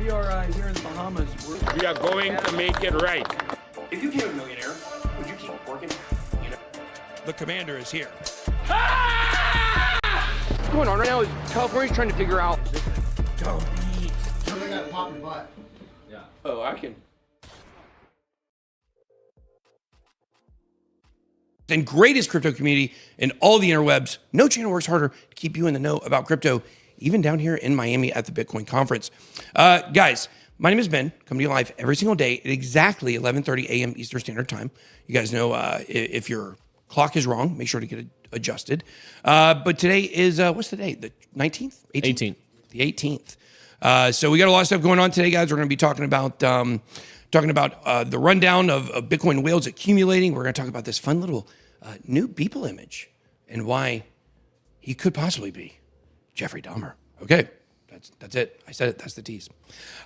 We are here in the Bahamas. We are going to make it right. If you became a millionaire, would you keep working? You know? The commander is here. What's going on right now is California's trying to figure out. Don't eat. Something got popped in the butt. Yeah. Oh, I can. And greatest crypto community in all the interwebs. No channel works harder to keep you in the know about crypto. even down here in Miami at the Bitcoin conference. Guys, my name is Ben, coming to you live every single day at exactly 11:30 a.m. Eastern Standard Time. You guys know if your clock is wrong, make sure to get it adjusted. But today is, what's the date? The 19th? 18th? The 18th. So we got a lot of stuff going on today, guys. We're going to be talking about the rundown of Bitcoin whales accumulating. We're going to talk about this fun little new Beeple image and why he could possibly be Jeffrey Dahmer. Okay. That's it. I said it. That's the tease.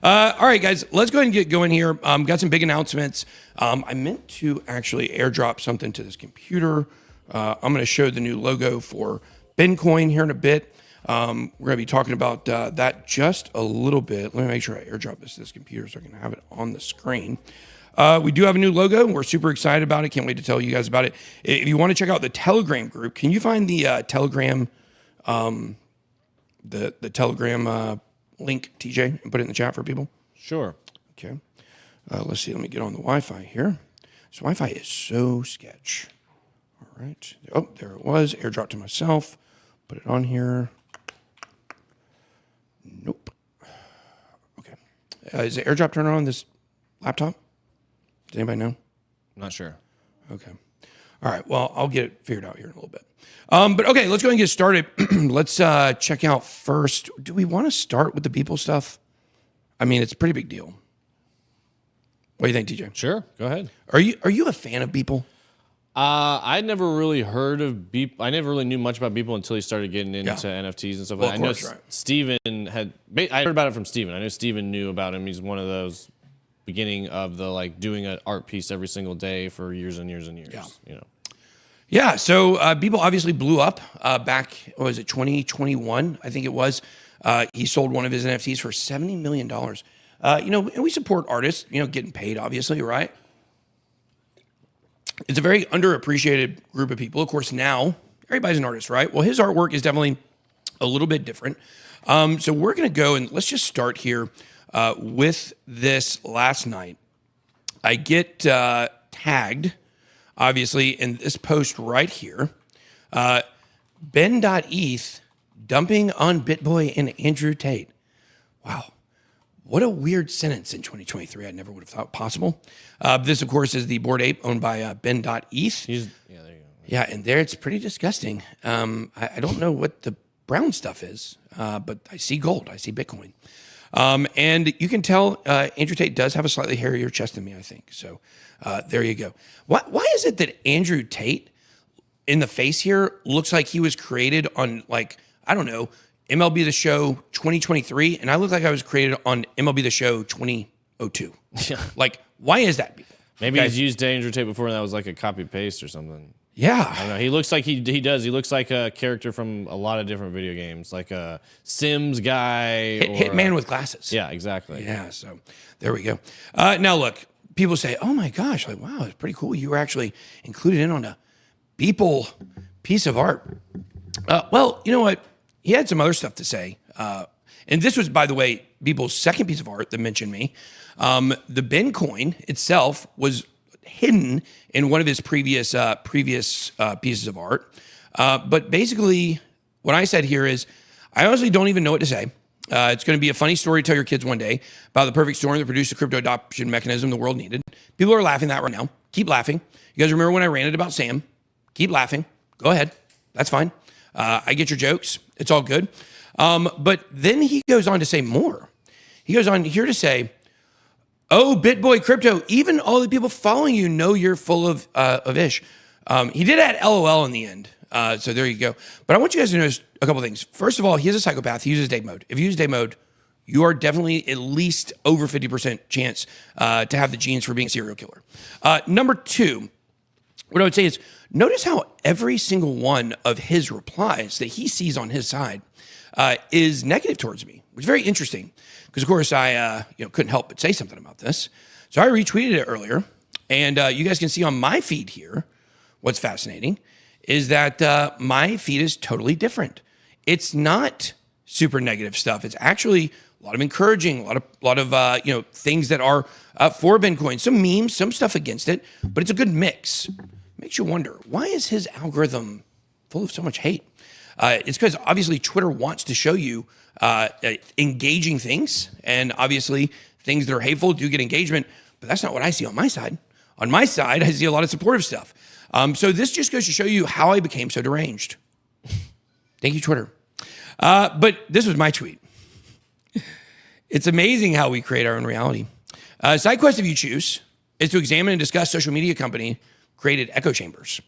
All right, guys, let's go ahead and get going here. Got some big announcements. I meant to actually airdrop something to this computer. I'm going to show the new logo for Bitcoin here in a bit. We're going to be talking about that just a little bit. Let me make sure I airdrop this to this computer so I can have it on the screen. We do have a new logo. We're super excited about it. Can't wait to tell you guys about it. If you want to check out the Telegram group, can you find the Telegram the Telegram link, TJ, and put it in the chat for people? Sure. Okay. Let's see. Let me get on the Wi-Fi here. This Wi-Fi is so sketch. All right. Oh, there it was. Airdrop to myself. Put it on here. Nope. Okay. Is the airdrop turner on this laptop? Does anybody know? Not sure. Okay. All right. Well, I'll get it figured out here in a little bit. But okay, let's go and get started. Let's check out first. Do we want to start with the Beeple stuff? I mean, it's a pretty big deal. What do you think, TJ? Sure. Go ahead. Are you a fan of Beeple? I never really heard of Beeple. I never really knew much about Beeple until he started getting into NFTs and stuff. Well, I of know course, right. Steven had. I heard about it from Steven. I know Steven knew about him. He's one of those beginning of the doing an art piece every single day for years and years and years. Yeah. You know. Yeah, so Beeple obviously blew up back, what was it, 2021, I think it was. He sold one of his NFTs for $70 million. And we support artists, getting paid, obviously, right? It's a very underappreciated group of people. Of course, now everybody's an artist, right? Well, his artwork is definitely a little bit different. So we're going to go and let's just start here with this last night. I get tagged, obviously, in this post right here, Ben.eth dumping on BitBoy and Andrew Tate. Wow. What a weird sentence in 2023. I never would have thought possible. This, of course, is the Bored Ape owned by Ben.eth. Yeah, there you go. Yeah, and there it's pretty disgusting. I don't know what the brown stuff is, but I see gold. I see Bitcoin. And you can tell Andrew Tate does have a slightly hairier chest than me, I think. So there you go. Why is it that Andrew Tate in the face here looks like he was created on, I don't know, MLB The Show 2023, and I look like I was created on MLB The Show 2002? Why is that? Maybe he's used Andrew Tate before and that was like a copy paste or something. Yeah. I don't know. He looks like he does. He looks like a character from a lot of different video games, like a Sims guy. Hitman with glasses. Yeah, exactly. Yeah, so there we go. Now, look, people say, oh my gosh, wow, it's pretty cool. You were actually included in on a Beeple piece of art. Well, you know what? He had some other stuff to say. And this was, by the way, Beeple's second piece of art that mentioned me. The Ben coin itself was hidden in one of his previous pieces of art. But basically, what I said here is, I honestly don't even know what to say. It's going to be a funny story to tell your kids one day about the perfect storm that produced the crypto adoption mechanism the world needed. People are laughing at that right now. Keep laughing. You guys remember when I ranted about Sam? Keep laughing. Go ahead. That's fine. I get your jokes. It's all good. But then he goes on to say more. He goes on here to say, oh, BitBoy Crypto, even all the people following you know you're full of ish. He did add LOL in the end. So there you go. But I want you guys to notice a couple things. First of all, he is a psychopath. He uses day mode. If you use day mode, you are definitely at least over 50% chance to have the genes for being a serial killer. Number two, what I would say is notice how every single one of his replies that he sees on his side is negative towards me, which is very interesting because, of course, I couldn't help but say something about this. So I retweeted it earlier, and you guys can see on my feed here what's fascinating is that my feed is totally different. It's not super negative stuff. It's actually a lot of encouraging, a lot of things that are for Bitcoin, some memes, some stuff against it, but it's a good mix. Makes you wonder, why is his algorithm full of so much hate? It's because obviously Twitter wants to show you engaging things, and obviously things that are hateful do get engagement, but that's not what I see on my side. On my side, I see a lot of supportive stuff. So this just goes to show you how I became so deranged. Thank you, Twitter. But this was my tweet. It's amazing how we create our own reality. Side quest, if you choose, is to examine and discuss social media company created echo chambers.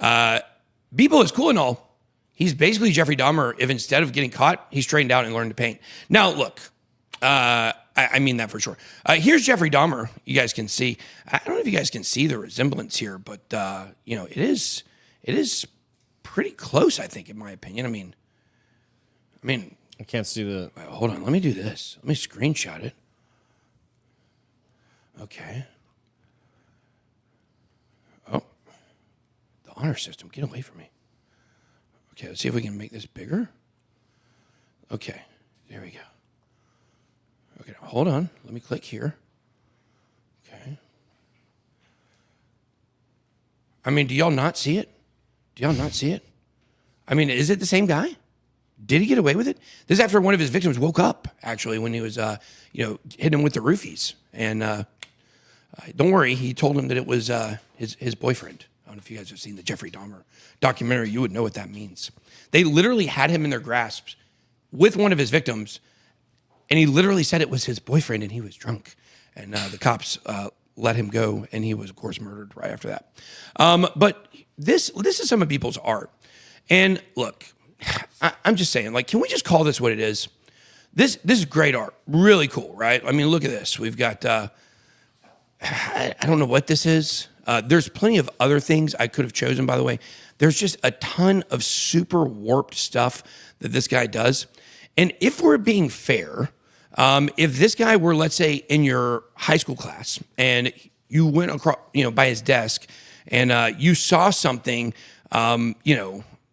Beeple is cool and all. He's basically Jeffrey Dahmer if instead of getting caught, he straightened out and learned to paint. Now, look, I mean that for sure. Here's Jeffrey Dahmer. You guys can see. I don't know if you guys can see the resemblance here, but it is pretty close, I think, in my opinion. I mean, I can't see the. hold on. Let me do this. Let me screenshot it. Okay. Oh, the honor system. Get away from me. Okay, let's see if we can make this bigger. Okay, there we go. Okay, now hold on. Let me click here. Okay. I mean, do y'all not see it? Do y'all not see it? I mean, is it the same guy? Did he get away with it? This is after one of his victims woke up, actually, when he was, hitting him with the roofies. And don't worry, he told him that it was his boyfriend. I don't know if you guys have seen the Jeffrey Dahmer documentary. You would know what that means. They literally had him in their grasps with one of his victims, and he literally said it was his boyfriend, and he was drunk. And the cops let him go, and he was, of course, murdered right after that. But this is some of people's art. And look, I'm just saying, like, can we just call this what it is? This is great art. Really cool, right? I mean, look at this. We've got, I don't know what this is. There's plenty of other things I could have chosen, by the way. There's just a ton of super warped stuff that this guy does. And if we're being fair, if this guy were, let's say, in your high school class and you went across, by his desk and you saw something,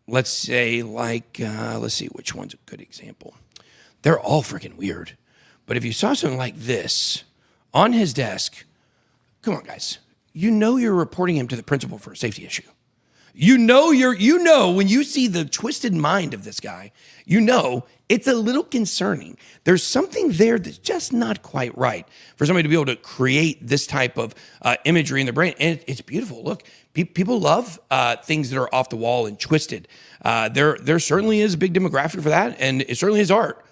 let's say like, let's see, which one's a good example? They're all freaking weird. But if you saw something like this on his desk, come on, guys. You're reporting him to the principal for a safety issue. When you see the twisted mind of this guy, it's a little concerning. There's something there that's just not quite right for somebody to be able to create this type of imagery in their brain. And it's beautiful. Look, people love things that are off the wall and twisted. There certainly is a big demographic for that, and it certainly is art.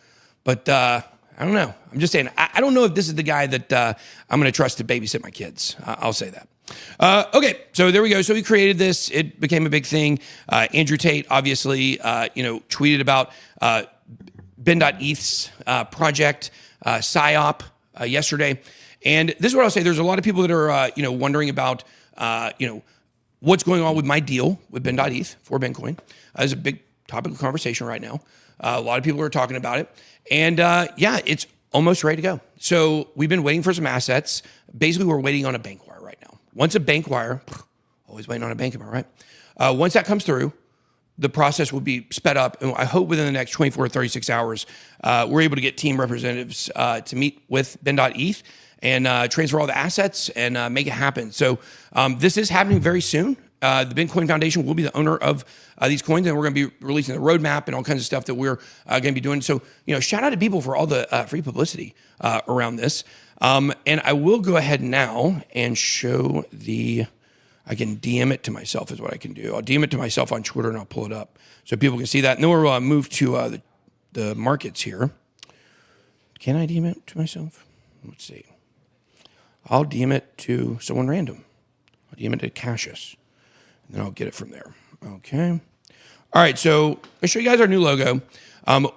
But I don't know. I'm just saying, I don't know if this is the guy that I'm going to trust to babysit my kids. I'll say that. Okay, so there we go. So he created this. It became a big thing. Andrew Tate, obviously, tweeted about Ben.ETH's project, PSYOP, yesterday. And this is what I'll say. There's a lot of people that are, wondering about, what's going on with my deal with Ben.ETH for Bitcoin. It's a big topic of conversation right now. A lot of people are talking about it. And it's almost ready to go. So we've been waiting for some assets. Basically, we're waiting on a bank wire right now. Once a bank wire, always waiting on a bank, am I right? Once that comes through, the process will be sped up. And I hope within the next 24 or 36 hours, we're able to get team representatives to meet with Ben.ETH and transfer all the assets and make it happen. So this is happening very soon. The Bitcoin Foundation will be the owner of these coins, and we're going to be releasing the roadmap and all kinds of stuff that we're going to be doing. So, shout out to people for all the free publicity around this. And I will go ahead now and show I can DM it to myself is what I can do. I'll DM it to myself on Twitter, and I'll pull it up so people can see that. And then we'll move to the markets here. Can I DM it to myself? Let's see. I'll DM it to someone random. I'll DM it to Cassius. And then I'll get it from there. Okay. All right, so I'll show you guys our new logo.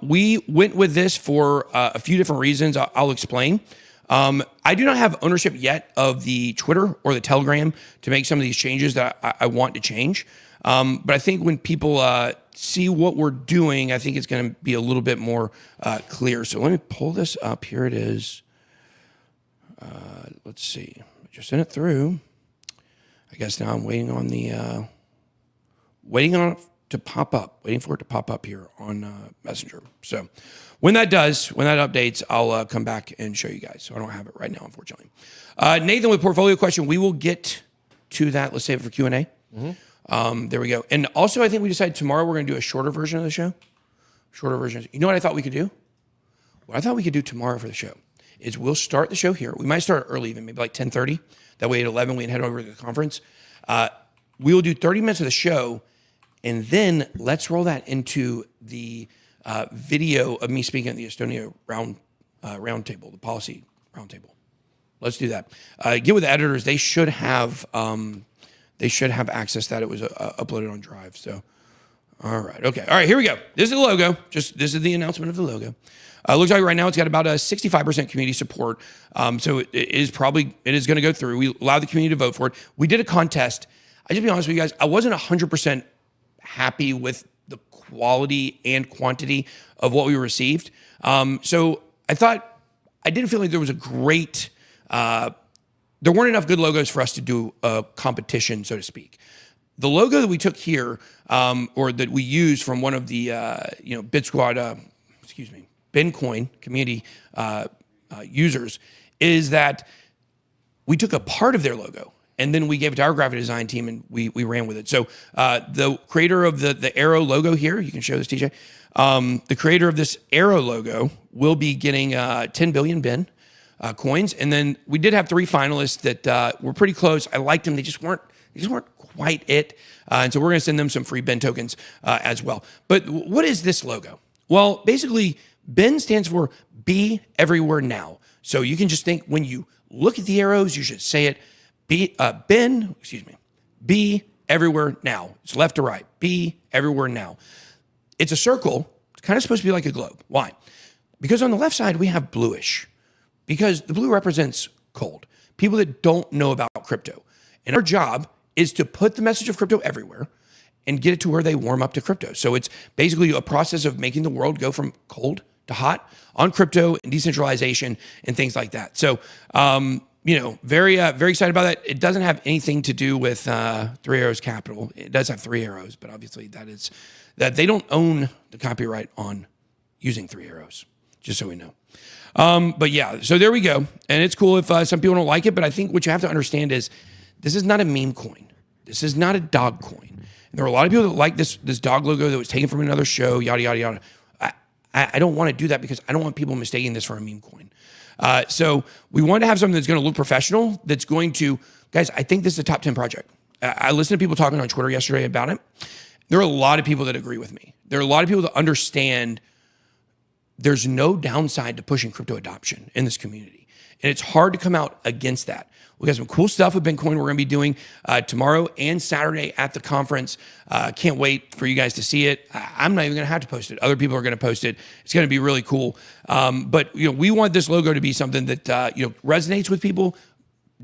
We went with this for a few different reasons. I'll explain. I do not have ownership yet of the Twitter or the Telegram to make some of these changes that I want to change. But I think when people see what we're doing, I think it's going to be a little bit more clear. So let me pull this up. Here it is. Let's see. I just sent it through. I guess now I'm waiting on waiting for it to pop up here on Messenger. So when that updates, I'll come back and show you guys. So I don't have it right now, unfortunately. Nathan with portfolio question. We will get to that. Let's save it for Q&A. Mm-hmm. There we go. And also, I think we decided tomorrow we're going to do a shorter version of the show. Shorter version. You know what I thought we could do? What I thought we could do tomorrow for the show is we'll start the show here. We might start early, even maybe like 10:30. That way at 11 we can head over to the conference. We will do 30 minutes of the show, and then let's roll that into the video of me speaking at the Estonia roundtable, the policy roundtable. Let's do that. Get with the editors. They should have access to that. It was uploaded on Drive. So, all right. Okay. All right. Here we go. This is the logo. This is the announcement of the logo. Looks like right now it's got about a 65% community support. So it is going to go through. We allow the community to vote for it. We did a contest. I just be honest with you guys. I wasn't 100% happy with the quality and quantity of what we received. So I didn't feel like there was a great, there weren't enough good logos for us to do a competition, so to speak. The logo that we took here, or that we used from one of the, BitSquad, Bitcoin community users, is that we took a part of their logo and then we gave it to our graphic design team and we ran with it. So the creator of the arrow logo here, you can show this, TJ. The creator of this arrow logo will be getting 10 billion bin coins. And then we did have 3 finalists that were pretty close. I liked them. They just weren't quite it. And so we're going to send them some free bin tokens as well. But what is this logo? Well, basically, bin stands for Be Everywhere Now. So you can just think when you look at the arrows, you should say it, Be Everywhere Now. It's left to right. Be Everywhere Now. It's a circle. It's kind of supposed to be like a globe. Why? Because on the left side, we have bluish. Because the blue represents cold. People that don't know about crypto. And our job is to put the message of crypto everywhere and get it to where they warm up to crypto. So it's basically a process of making the world go from cold to hot on crypto and decentralization and things like that. So, very excited about that. It doesn't have anything to do with 3 Arrows Capital. It does have 3 Arrows, but obviously that they don't own the copyright on using 3 Arrows, just so we know. But yeah, so there we go. And it's cool if some people don't like it, but I think what you have to understand is this is not a meme coin. This is not a dog coin. And there are a lot of people that like this dog logo that was taken from another show, yada, yada, yada. I don't want to do that because I don't want people mistaking this for a meme coin. So we want to have something that's going to look professional, that's going to, guys, I think this is a top 10 project. I listened to people talking on Twitter yesterday about it. There are a lot of people that agree with me. There are a lot of people that understand there's no downside to pushing crypto adoption in this community. And it's hard to come out against that. We got some cool stuff with Bitcoin we're going to be doing tomorrow and Saturday at the conference. Can't wait for you guys to see it. I'm not even going to have to post it. Other people are going to post it. It's going to be really cool. But we want this logo to be something that resonates with people,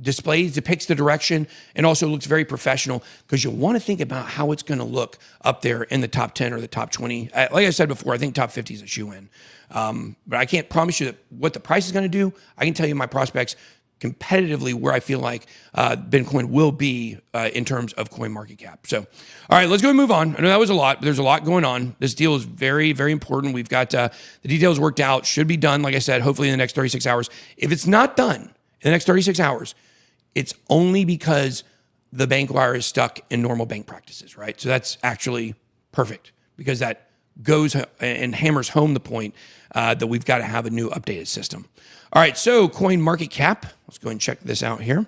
depicts the direction, and also looks very professional, because you want to think about how it's going to look up there in the top 10 or the top 20. Like I said before, I think top 50 is a shoe-in. But I can't promise you what the price is going to do. I can tell you my prospects competitively where I feel like Bitcoin will be in terms of coin market cap. So, all right, let's go and move on. I know that was a lot, but there's a lot going on. This deal is very, very important. We've got the details worked out, should be done, like I said, hopefully in the next 36 hours. If it's not done in the next 36 hours, it's only because the bank wire is stuck in normal bank practices, right? So that's actually perfect, because that goes and hammers home the point that we've got to have a new updated system. All right, so coin market cap. Let's go and check this out here.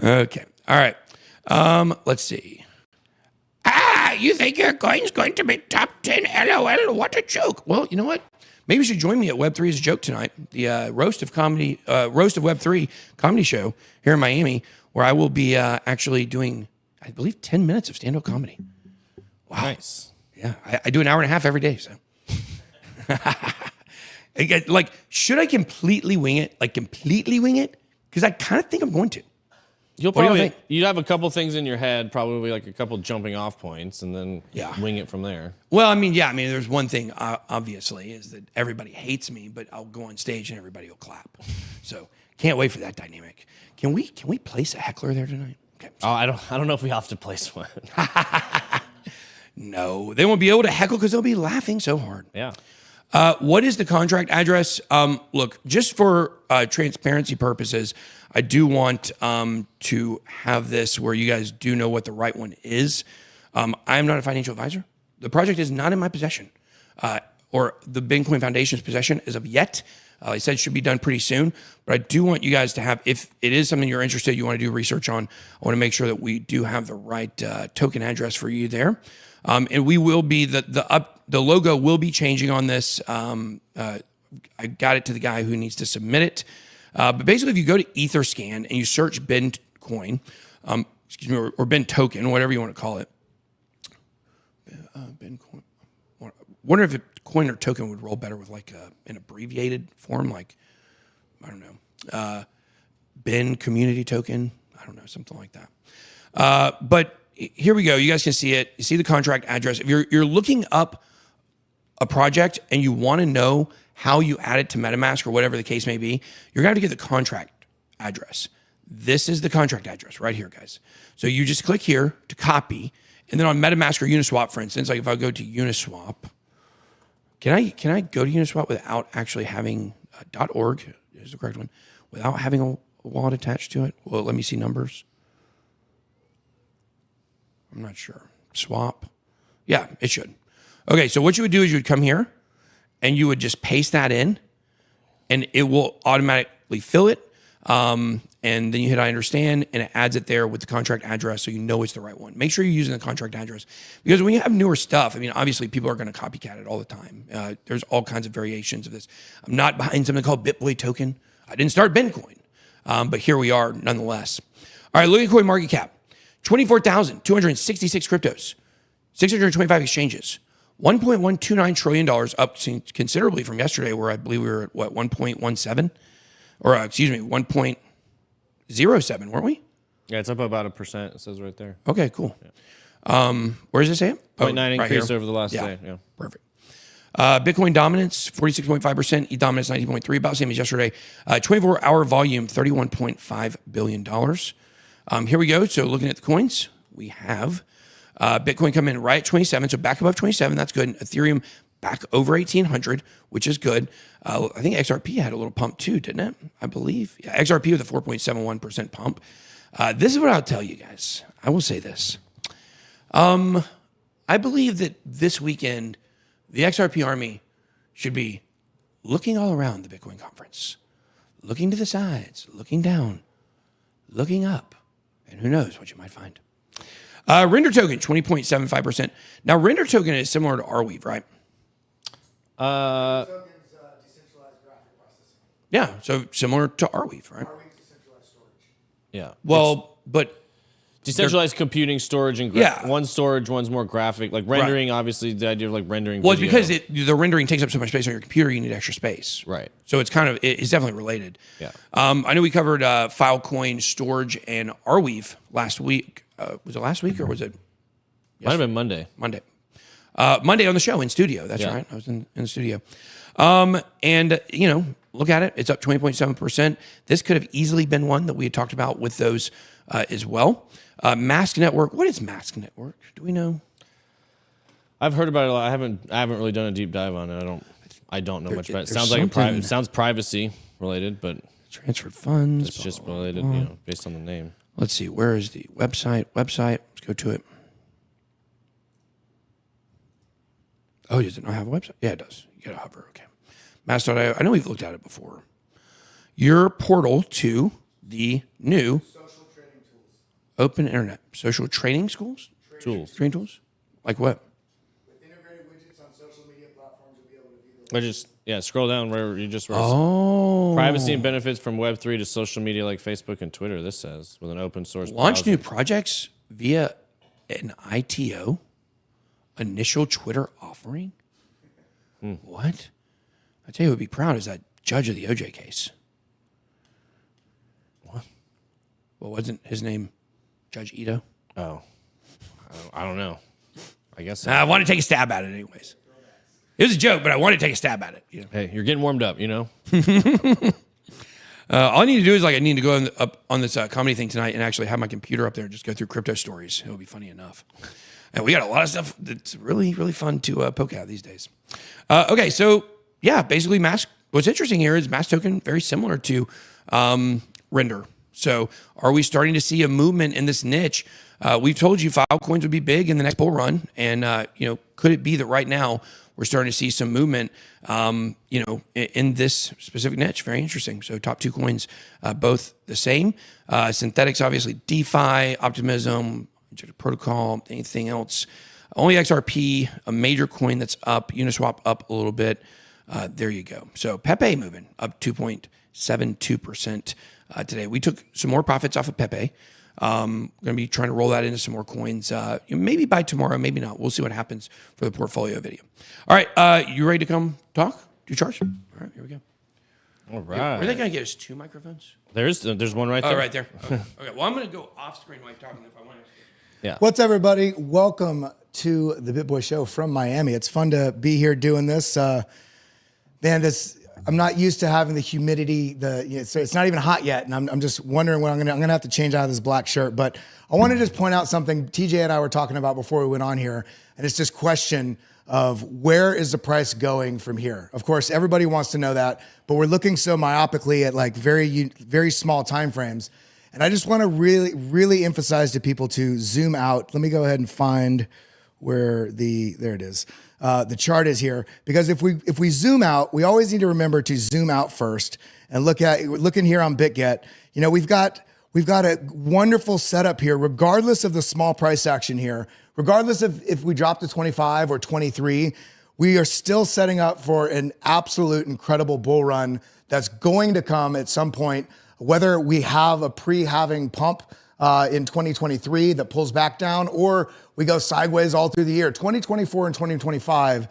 Okay, all right. Let's see. You think your coin's going to be top 10? LOL, what a joke. Well, you know what? Maybe you should join me at Web3 as a joke tonight, the Roast of Web3 comedy show here in Miami, where I will be actually doing, I believe, 10 minutes of stand-up comedy. Wow. Nice. Yeah, I do an hour and a half every day, so. Like, should I completely wing it? Because I kind of think I'm going to. You'd have a couple things in your head, probably like a couple jumping off points, and then wing it from there. Well, there's one thing, obviously, is that everybody hates me, but I'll go on stage and everybody will clap. So can't wait for that dynamic. Can we place a heckler there tonight? Okay. Oh, I don't know if we have to place one. No, they won't be able to heckle because they'll be laughing so hard. Yeah. What is the contract address? Look, just for transparency purposes, I do want to have this where you guys do know what the right one is. I am not a financial advisor. The project is not in my possession or the Bitcoin Foundation's possession as of yet. I said it should be done pretty soon, but I do want you guys to have, if it is something you're interested, you want to do research on, I want to make sure that we do have the right token address for you there. And we will be, the logo will be changing on this. I got it to the guy who needs to submit it. But basically, if you go to Etherscan and you search Bitcoin, or Bin token, whatever you want to call it, Bitcoin. Wonder if a coin or token would roll better with like an abbreviated form, like I don't know, Bin community token. I don't know, something like that. But here we go. You guys can see it. You see the contract address. If you're looking up a project and you want to know how you add it to MetaMask or whatever the case may be, you're going to have to get the contract address. This is the contract address right here, guys. So you just click here to copy, and then on MetaMask or Uniswap, for instance, like if I go to Uniswap, can I go to Uniswap without actually having .org is the correct one, without having a wallet attached to it? Well, let me see numbers. I'm not sure. Swap. Yeah, it should. Okay, so what you would do is you would come here and you would just paste that in and it will automatically fill it. And then you hit I understand and it adds it there with the contract address so you know it's the right one. Make sure you're using the contract address because when you have newer stuff, I mean, obviously people are going to copycat it all the time. There's all kinds of variations of this. I'm not behind something called BitBoy token. I didn't start Bitcoin, but here we are nonetheless. All right, look at coin market cap. 24,266 cryptos, 625 exchanges, $1.129 trillion, up considerably from yesterday, where I believe we were at, what, 1.17? Or, 1.07, weren't we? Yeah, it's up about 1%. It says right there. Okay, cool. Yeah. Where does it say it? 0.9 increase over the last day. Yeah. Perfect. Bitcoin dominance, 46.5%. E-dominance, 19.3%, about the same as yesterday. 24-hour volume, $31.5 billion. Here we go. So looking at the coins, we have Bitcoin come in right at 27, so back above 27. That's good. And Ethereum back over 1,800, which is good. I think XRP had a little pump too, didn't it? I believe. Yeah, XRP with a 4.71% pump. This is what I'll tell you guys. I will say this. I believe that this weekend, the XRP army should be looking all around the Bitcoin conference, looking to the sides, looking down, looking up. And who knows what you might find. Render token, 20.75%. Now, Render token is similar to Arweave, right? Decentralized graphic processing. Yeah, so similar to Arweave, right? Arweave decentralized storage. Yeah. Well, but decentralized computing, storage, and one's storage, one's more graphic. Like rendering, obviously, the idea of like rendering. Well, it's video. because the rendering takes up so much space on your computer, you need extra space. Right. So it's kind of, it's definitely related. Yeah. I know we covered Filecoin, storage, and Arweave last week. Was it last week or was it? Might have been Monday. Monday on the show in studio. That's right. I was in the studio. And, you know, look at it. It's up 20.7%. This could have easily been one that we had talked about with those as well. Mask Network. What is Mask Network? Do we know? I've heard about it a lot. I haven't really done a deep dive on it. I don't know much about it. It sounds like it sounds privacy related, but transferred funds. It's just related, you know, based on the name. Let's see. Where is the website? Let's go to it. Oh, does it not have a website? Yeah, it does. You got to hover. Okay. Mass.io. I know we've looked at it before. Your portal to the new Social trading tools. open internet social trading schools? Tools. Trading tools? Like what? With integrated widgets on social media platforms, you'll be able to view the Scroll down where you just wrote privacy and benefits from Web3 to social media like Facebook and Twitter, this says, with an open source Launch browser. new projects via an ITO? Initial Twitter offering? What? I tell you who would be proud is that judge of the OJ case. What? Well, wasn't his name Judge Ito? Oh. I don't know. I guess so. I want to take a stab at it anyways. It was a joke, but I want to take a stab at it. You know? Hey, you're getting warmed up, you know? All I need to do is I need to go up on this comedy thing tonight and actually have my computer up there and just go through crypto stories. It'll be funny enough. And we got a lot of stuff that's really, really fun to poke at these days. Okay, so yeah, basically mask. What's interesting here is mask token very similar to render. So are we starting to see a movement in this niche? We've told you altcoins would be big in the next bull run, and could it be that right now we're starting to see some movement, in this specific niche? Very interesting. So top 2 coins, both the same. Synthetics, obviously, DeFi, Optimism, Protocol, anything else. Only XRP, a major coin that's up. Uniswap up a little bit. There you go. So Pepe moving up 2.72% today. We took some more profits off of Pepe. Going to be trying to roll that into some more coins. Maybe by tomorrow, maybe not. We'll see what happens for the portfolio video. All right, you ready to come talk? Do charge? All right, here we go. All right. Are they going to get us 2 microphones? There's one right there. Oh, right there. Okay. Well, I'm going to go off screen while you're talking if I want to. Yeah. What's up, everybody? Welcome to the BitBoy Show from Miami. It's fun to be here doing this. I'm not used to having the humidity. So it's not even hot yet, and I'm just wondering when I'm gonna have to change out of this black shirt. But I want to just point out something TJ and I were talking about before we went on here, and it's this question of where is the price going from here? Of course, everybody wants to know that, but we're looking so myopically at like very small time frames. And I just want to really emphasize to people to zoom out. Let me go ahead and find where there it is. The chart is here, because if we zoom out, we always need to remember to zoom out first and looking here on BitGet. We've got a wonderful setup here, regardless of the small price action here, regardless of if we drop to 25 or 23, we are still setting up for an absolute incredible bull run that's going to come at some point, whether we have a pre-halving pump in 2023 that pulls back down, or we go sideways all through the year. 2024 and 2025,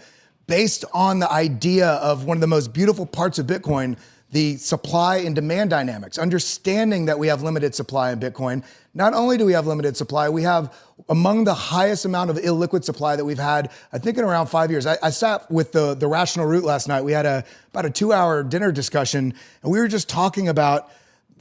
based on the idea of one of the most beautiful parts of Bitcoin, the supply and demand dynamics, understanding that we have limited supply in Bitcoin. Not only do we have limited supply, we have among the highest amount of illiquid supply that we've had, I think, in around 5 years. I sat with the Rational Root last night. We had about a 2-hour dinner discussion, and we were just talking about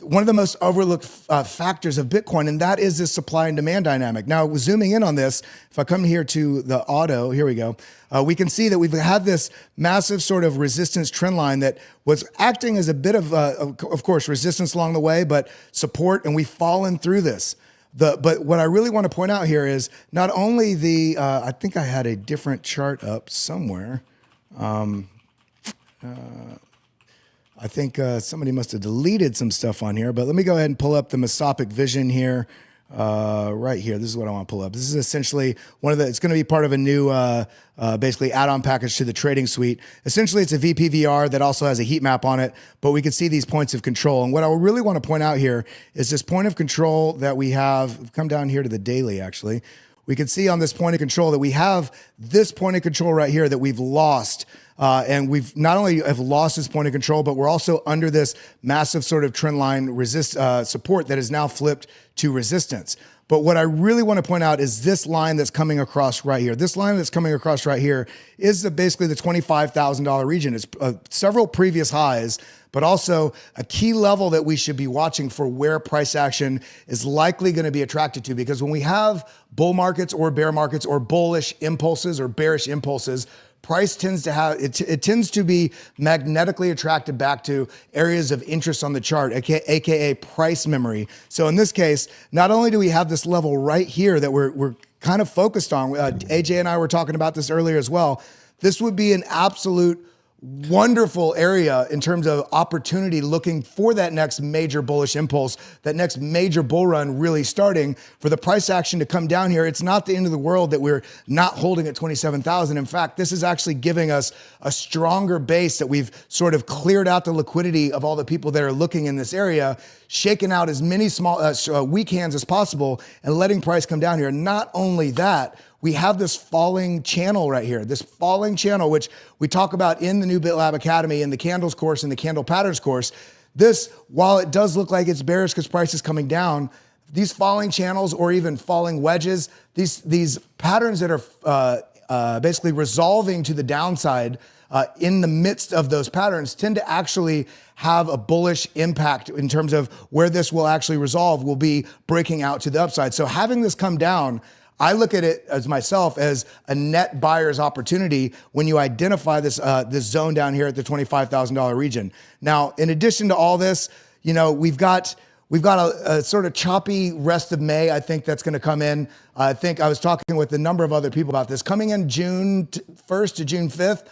one of the most overlooked factors of Bitcoin, and that is this supply and demand dynamic. Now, zooming in on this, if I come here to the auto, here we go, we can see that we've had this massive sort of resistance trend line that was acting as a bit of course, resistance along the way, but support, and we've fallen through this. But what I really want to point out here is not only I think I had a different chart up somewhere. I think somebody must have deleted some stuff on here, but let me go ahead and pull up the Mesopic Vision here, right here. This is what I want to pull up. This is essentially it's going to be part of a new, basically add-on package to the trading suite. Essentially, it's a VPVR that also has a heat map on it, but we can see these points of control. And what I really want to point out here is this point of control that we have. Come down here to the daily, actually. We can see on this point of control that we have this point of control right here that we've lost. And we've not only have lost this point of control, but we're also under this massive sort of trend line support that is now flipped to resistance. But what I really want to point out is this line that's coming across right here. This line that's coming across right here is basically the $25,000 region. It's several previous highs, but also a key level that we should be watching for where price action is likely going to be attracted to. Because when we have bull markets or bear markets or bullish impulses or bearish impulses, price tends to have it tends to be magnetically attracted back to areas of interest on the chart, aka price memory. So in this case, not only do we have this level right here that we're kind of focused on, AJ and I were talking about this earlier as well. This would be an absolute wonderful area in terms of opportunity, looking for that next major bullish impulse, that next major bull run really starting, for the price action to come down here. It's not the end of the world that we're not holding at 27,000. In fact, this is actually giving us a stronger base, that we've sort of cleared out the liquidity of all the people that are looking in this area, shaking out as many small weak hands as possible, and letting price come down here. Not only that, we have this falling channel right here, this falling channel, which we talk about in the new BitLab Academy, in the candles course, in the candle patterns course. This, while it does look like it's bearish because price is coming down, these falling channels or even falling wedges, these patterns that are basically resolving to the downside in the midst of those patterns tend to actually have a bullish impact in terms of where this will actually resolve, will be breaking out to the upside. So having this come down, I look at it as myself as a net buyer's opportunity when you identify this this zone down here at the $25,000 region. Now, in addition to all this, you know, we've got a sort of choppy rest of May. I think that's going to come in. I think I was talking with a number of other people about this coming in June 1st to June 5th.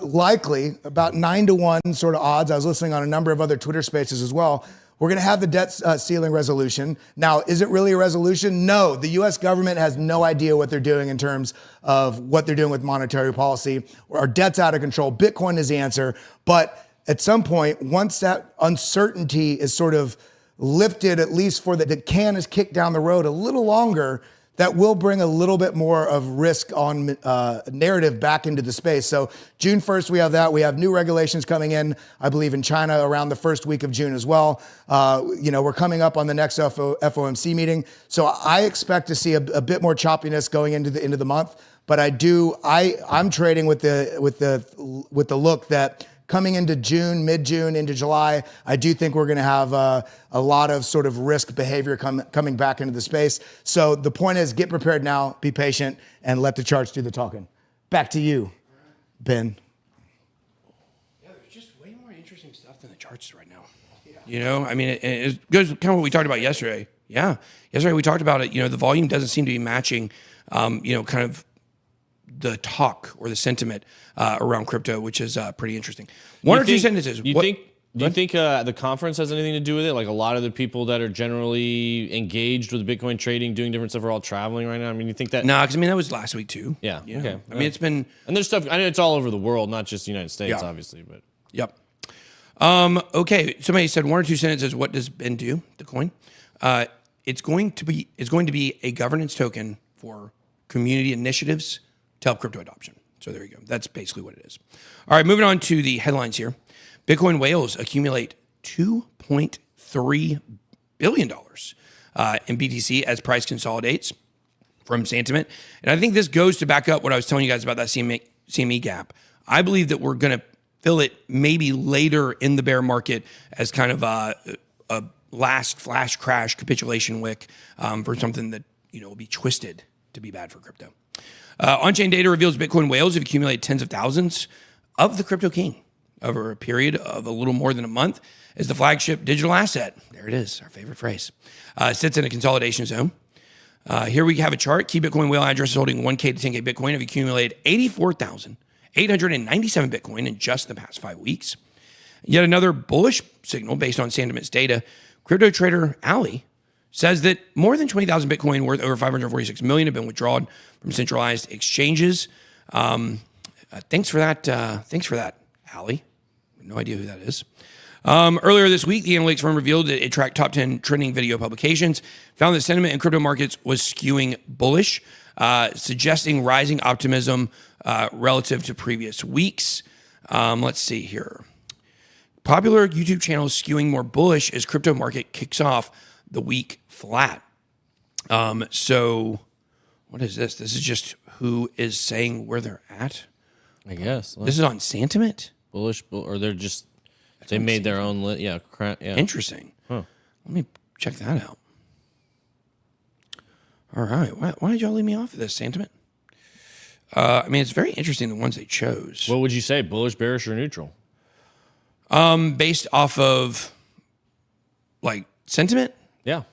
Likely about 9-to-1 sort of odds. I was listening on a number of other Twitter spaces as well. We're going to have the debt ceiling resolution. Now, is it really a resolution? No, the U.S. government has no idea what they're doing in terms of what they're doing with monetary policy. Our debt's out of control. Bitcoin is the answer. But at some point, once that uncertainty is sort of lifted, at least for the can is kicked down the road a little longer, that will bring a little bit more of risk on narrative back into the space. So June 1st, we have that. We have new regulations coming in, I believe, in China around the first week of June as well. You know, we're coming up on the next FOMC meeting. So I expect to see a bit more choppiness going into the month. But I'm trading with the look that coming into June, mid-June, into July, I do think we're going to have a lot of sort of risk behavior coming back into the space. So the point is, get prepared now, be patient, and let the charts do the talking. Back to you, Ben. Yeah, there's just way more interesting stuff than the charts right now. You know, I mean, it goes kind of what we talked about yesterday. Yeah, yesterday we talked about it. You know, the volume doesn't seem to be matching, you know, kind of the talk or the sentiment around crypto, which is pretty interesting. One or two sentences. Do you think the conference has anything to do with it? Like a lot of the people that are generally engaged with Bitcoin trading, doing different stuff, are all traveling right now. I mean, you think that? No, because I mean that was last week too. Yeah. Okay. I mean, it's been, and there's stuff. I know it's all over the world, not just the United States, Yeah. obviously. But Yep. Okay. Somebody said one or two sentences. What does Ben do? The coin. It's going to be a governance token for community initiatives to help crypto adoption. So there you go. That's basically what it is. All right, moving on to the headlines here. Bitcoin whales accumulate $2.3 billion in BTC as price consolidates from sentiment. And I think this goes to back up what I was telling you guys about that CME gap. I believe that we're going to fill it maybe later in the bear market as kind of a last flash crash capitulation wick for something that, you know, will be twisted to be bad for crypto. On-chain data reveals Bitcoin whales have accumulated tens of thousands of the crypto king over a period of a little more than a month as the flagship digital asset, there it is, our favorite phrase, sits in a consolidation zone. Here we have a chart. Key Bitcoin whale addresses holding 1K to 10K Bitcoin have accumulated 84,897 Bitcoin in just the past 5 weeks. Yet another bullish signal based on Sandimit's data, crypto trader Ali says that more than 20,000 Bitcoin worth over 546 million have been withdrawn from centralized exchanges. Thanks for that. Thanks for that, Ali. No idea who that is. Earlier this week, the analytics firm revealed that it tracked top 10 trending video publications, found that sentiment in crypto markets was skewing bullish, suggesting rising optimism relative to previous weeks. Let's see here. Popular YouTube channels skewing more bullish as crypto market kicks off the week flat. So what is this? This is just who is saying where they're at. I guess This is on sentiment. bullish, or they're just they made their own yeah. Interesting. Huh. Let me check that out. All right. Why did y'all leave me off of this sentiment? I mean, it's very interesting the ones they chose. What would you say? Bullish, bearish, or neutral? Based off of like sentiment. Yeah.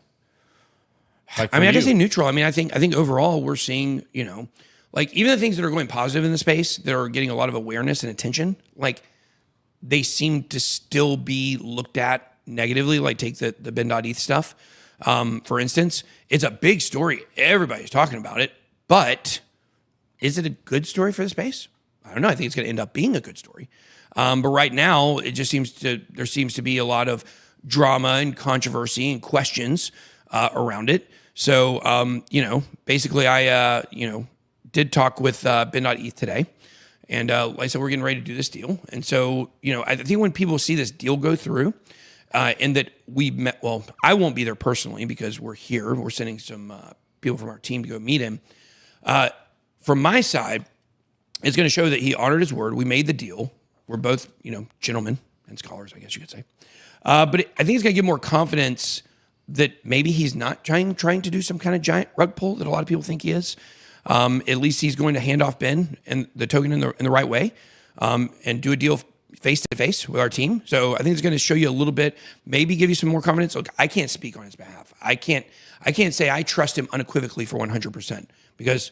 Like I mean, I you. can say neutral. I mean, I think overall we're seeing, you know, like even the things that are going positive in the space that are getting a lot of awareness and attention, like they seem to still be looked at negatively. Like take the Ben.ETH stuff, for instance. It's a big story. Everybody's talking about it, but is it a good story for the space? I don't know. I think it's going to end up being a good story. But right now, it just there seems to be a lot of drama and controversy and questions around it. So, you know, basically I, you know, did talk with Ben.ETH today. And like I said, we're getting ready to do this deal. And so, you know, I think when people see this deal go through and that we met, well, I won't be there personally because we're here. We're sending some people from our team to go meet him. From my side, it's going to show that he honored his word. We made the deal. We're both, you know, gentlemen and scholars, I guess you could say. But I think it's going to give more confidence that maybe he's not trying to do some kind of giant rug pull that a lot of people think he is. At least he's going to hand off Ben and the token in the right way, and do a deal face to face with our team. So I think it's going to show you a little bit, maybe give you some more confidence. Look, I can't speak on his behalf. I can't say I trust him unequivocally for 100% because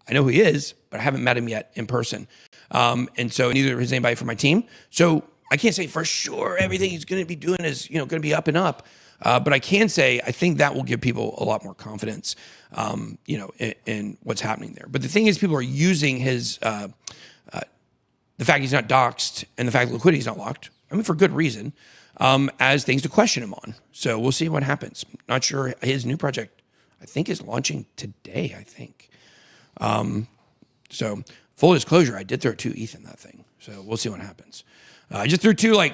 I know who he is, but I haven't met him yet in person. And so neither is anybody from my team. So I can't say for sure everything he's going to be doing is, going to be up and up. But I can say I think that will give people a lot more confidence, in what's happening there. But the thing is, people are using his the fact he's not doxed and the fact liquidity is not locked, for good reason, as things to question him on. So we'll see what happens. Not sure his new project, I think, is launching today, I think. So full disclosure, I did throw 2 ETH in that thing. So we'll see what happens. I just threw 2,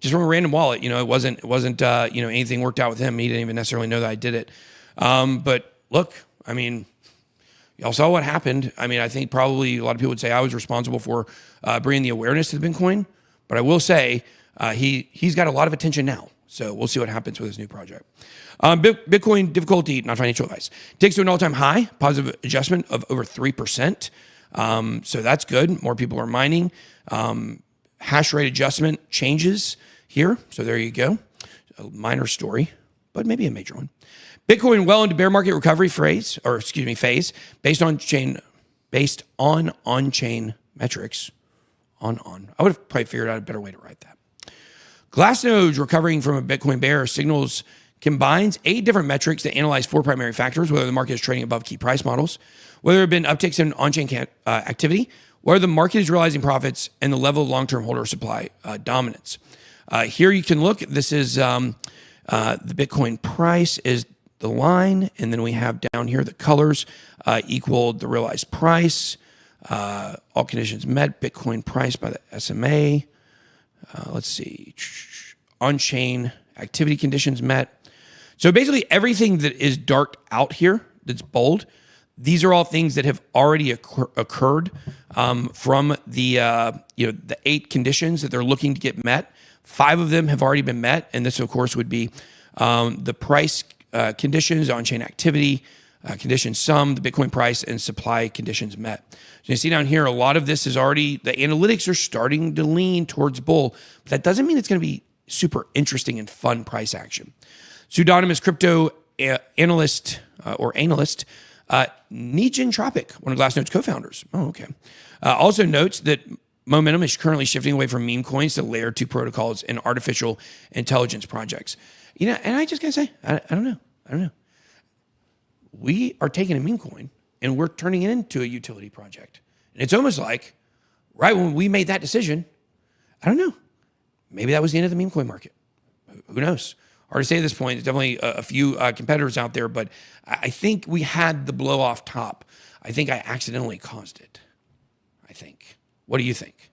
just from a random wallet. It wasn't anything worked out with him. He didn't even necessarily know that I did it. But look, y'all saw what happened. I think probably a lot of people would say I was responsible for bringing the awareness to the Bitcoin. But I will say he's got a lot of attention now. So we'll see what happens with his new project. Bitcoin difficulty, not financial advice, takes to an all-time high, positive adjustment of over 3%. So that's good. More people are mining. Hash rate adjustment changes here. So there you go. A minor story, but maybe a major one. Bitcoin well into bear market recovery phase, based on on-chain metrics. I would have probably figured out a better way to write that. Glassnode's recovering from a Bitcoin bear signals combines 8 different metrics that analyze 4 primary factors: whether the market is trading above key price models, whether there have been upticks in on-chain activity, whether the market is realizing profits, and the level of long-term holder supply dominance. Here you can look. This is the Bitcoin price is the line, and then we have down here the colors equaled the realized price. All conditions met. Bitcoin price by the SMA. Let's see. On-chain activity conditions met. So basically everything that is darked out here, that's bold, these are all things that have already occurred from the 8 conditions that they're looking to get met. 5 of them have already been met, and this, of course, would be the price conditions, on-chain activity conditions, the Bitcoin price, and supply conditions met. So you see down here, a lot of this is already, the analytics are starting to lean towards bull, but that doesn't mean it's going to be super interesting and fun price action. Pseudonymous crypto analyst, Nijin Tropic, one of Glassnode's co-founders. Oh, okay. Also notes that momentum is currently shifting away from meme coins to layer 2 protocols and artificial intelligence projects. And I just gotta say, I don't know. We are taking a meme coin and we're turning it into a utility project. And it's almost like, right when we made that decision, I don't know, maybe that was the end of the meme coin market. Who knows? Hard to say at this point. There's definitely a few competitors out there, but I think we had the blow off top. I think I accidentally caused it. I think. What do you think?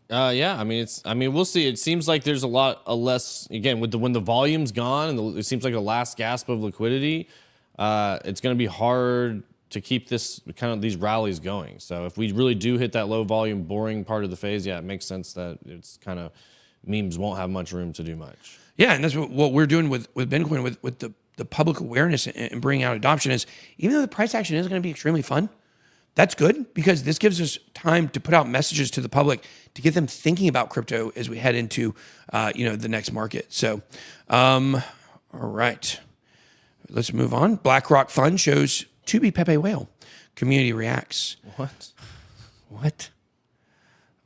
Yeah, we'll see. It seems like there's a less, again, when the volume's gone and it seems like a last gasp of liquidity, it's going to be hard to keep these rallies going. So if we really do hit that low volume, boring part of the phase, yeah, it makes sense that it's kind of memes won't have much room to do much. Yeah, and that's what we're doing with Bitcoin, with the public awareness and bringing out adoption is, even though the price action is going to be extremely fun, that's good because this gives us time to put out messages to the public to get them thinking about crypto as we head into, the next market. So, all right, let's move on. BlackRock Fund shows to be Pepe whale. Community reacts. What?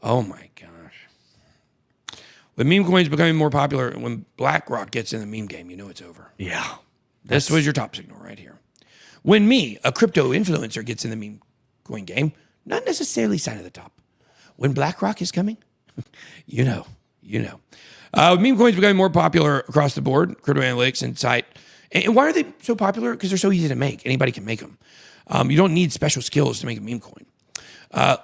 Oh my gosh. With meme coins becoming more popular, when BlackRock gets in the meme game, it's over. Yeah. This was your top signal right here. When me, a crypto influencer, gets in the meme coin game, not necessarily sign of the top. When BlackRock is coming, you know. Meme coins becoming more popular across the board, crypto analytics, insight. And why are they so popular? Because they're so easy to make. Anybody can make them. You don't need special skills to make a meme coin.